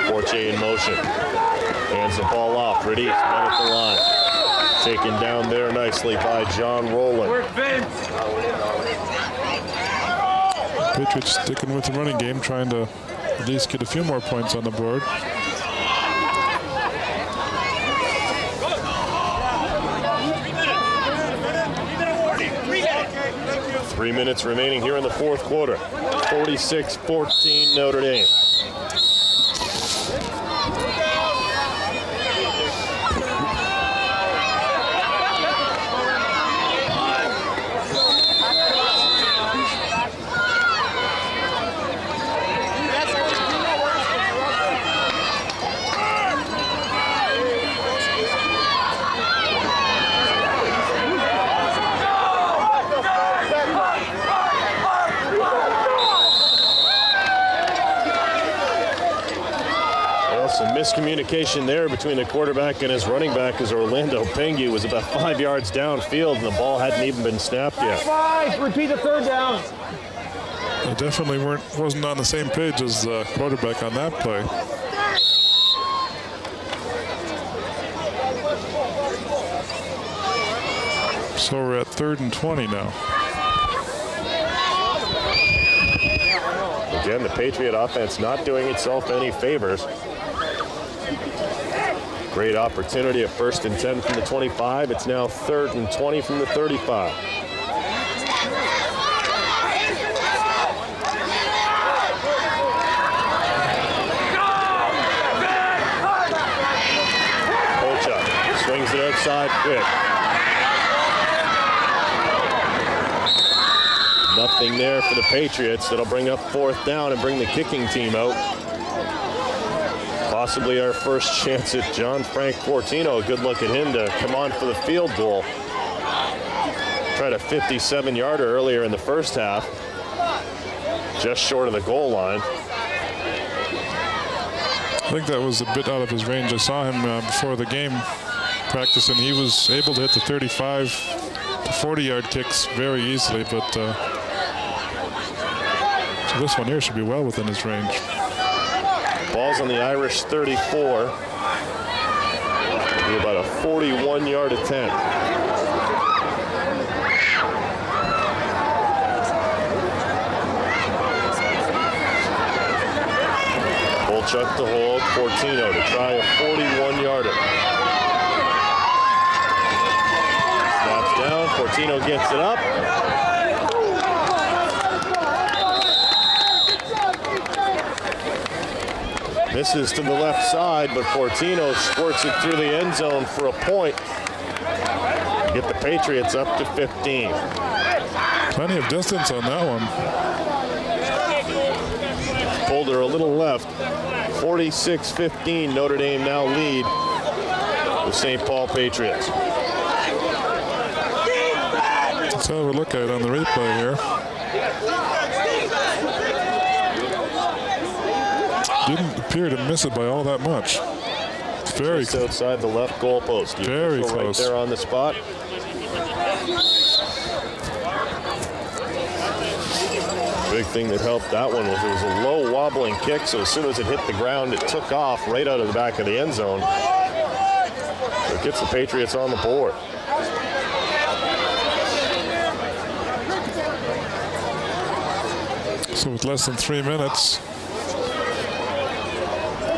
Fortier in motion. Hands the ball off. Redis right at the line. Taken down there nicely by John Rowland. Patriots sticking with the running game, trying to at least get a few more points on the board. Three minutes remaining here in the fourth quarter. 46-14 Notre Dame. Some miscommunication there between the quarterback and his running back as Orlando Pengue was about 5 yards downfield and the ball hadn't even been snapped yet. 5, repeat the third down. They definitely wasn't on the same page as the quarterback on that play. So we're at 3rd and 20 now. Again, the Patriot offense not doing itself any favors. Great opportunity at 1st and 10 from the 25. It's now 3rd and 20 from the 35. Polchuk swings it outside quick. Nothing there for the Patriots. That'll bring up 4th down and bring the kicking team out. Possibly our first chance at John Frank Fortino. A good look at him to come on for the field goal. Tried a 57-yarder earlier in the first half. Just short of the goal line. I think that was a bit out of his range. I saw him before the game practicing. He was able to hit the 35 to 40-yard kicks very easily, but so this one here should be well within his range. Ball's on the Irish 34. It'll be about a 41-yard attempt. Polchuk to hold, Fortino to try a 41-yarder. Snaps down, Fortino gets it up. Misses to the left side, but Fortino squirts it through the end zone for a point. Get the Patriots up to 15. Plenty of distance on that one. Pulled her a little left. 46-15, Notre Dame now lead the St. Paul Patriots. Let's have a look at it on the replay here. Didn't appear to miss it by all that much. Very just outside the left goal post. Very close. Right there on the spot. big thing that helped that one was it was a low wobbling kick, so as soon as it hit the ground, it took off right out of the back of the end zone. So it gets the Patriots on the board. So with less than 3 minutes,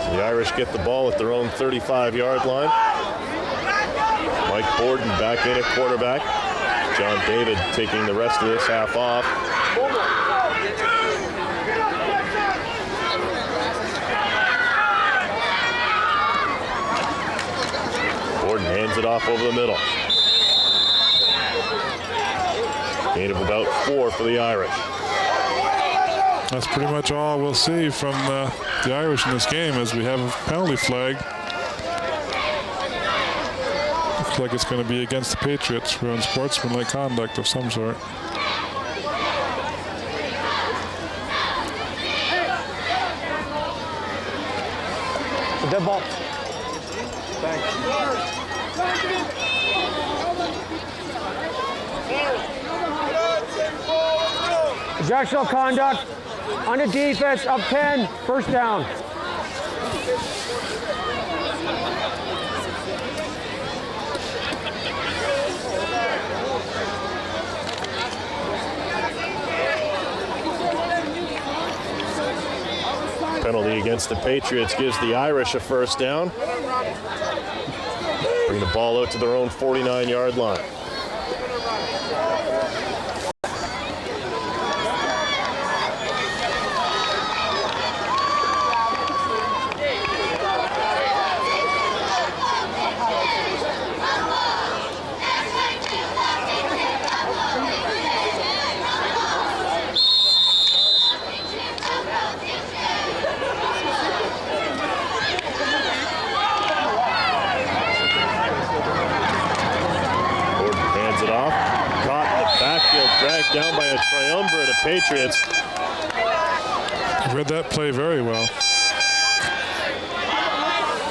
the Irish get the ball at their own 35-yard line. Mike Borden back in at quarterback. John David taking the rest of this half off. Borden hands it off over the middle. Gain of about 4 for the Irish. that's pretty much all we'll see from the Irish in this game, as we have a penalty flag. Looks like it's going to be against the Patriots for unsportsmanlike conduct of some sort. Dead ball. Objectionable conduct on the defense of 10, first down. Penalty against the Patriots gives the Irish a first down. Bring the ball out to their own 49-yard line. Dragged down by a triumvirate of Patriots. I read that play very well.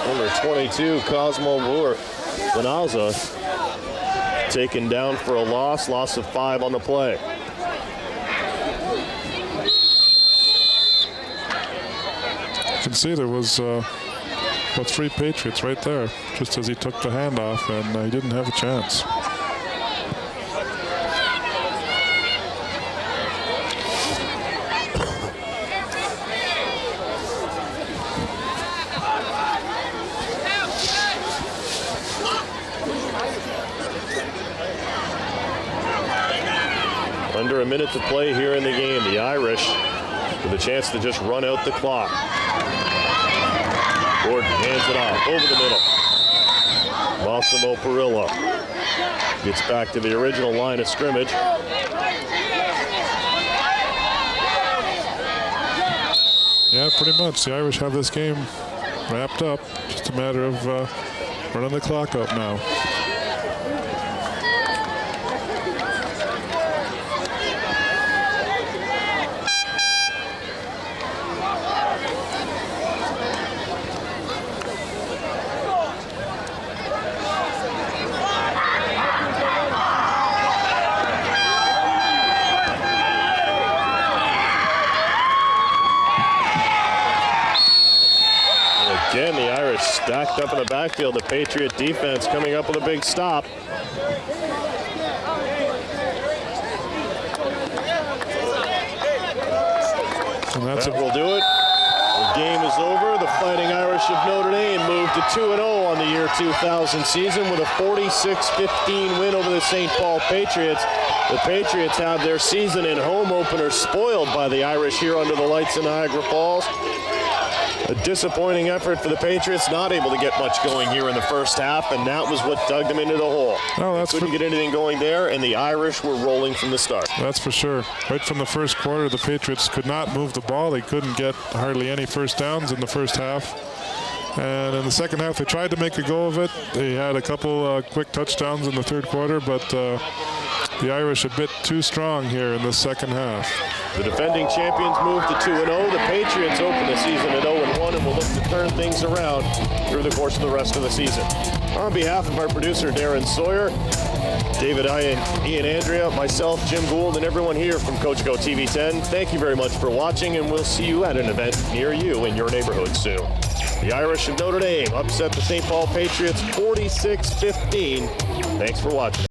Number 22, Cosmo Buer-Zanaza, taken down for a loss of 5 on the play. You can see there was about 3 Patriots right there, just as he took the handoff, and he didn't have a chance. Under a minute to play here in the game. The Irish with a chance to just run out the clock. Gordon hands it off over the middle. Massimo Perillo gets back to the original line of scrimmage. Yeah, pretty much. The Irish have this game wrapped up. Just a matter of running the clock up now. Again, the Irish stacked up in the backfield. The Patriot defense coming up with a big stop. And that will do it. The game is over. The Fighting Irish of Notre Dame moved to 2-0 on the year 2000 season with a 46-15 win over the St. Paul Patriots. The Patriots have their season and home opener spoiled by the Irish here under the lights in Niagara Falls. A disappointing effort for the Patriots, not able to get much going here in the first half, and that was what dug them into the hole. No, that's couldn't get anything going there, and the Irish were rolling from the start. That's for sure. Right from the first quarter, the Patriots could not move the ball. They couldn't get hardly any first downs in the first half. And in the second half, they tried to make a go of it. They had a couple quick touchdowns in the third quarter, but the Irish a bit too strong here in the second half. The defending champions move to 2-0. The Patriots open the season at 0-1 and will look to turn things around through the course of the rest of the season. On behalf of our producer, Darren Sawyer, David Ian Andrea, myself, Jim Gould, and everyone here from Cogeco TV 10, thank you very much for watching, and we'll see you at an event near you in your neighborhood soon. The Irish of Notre Dame upset the St. Paul Patriots 46-15. Thanks for watching.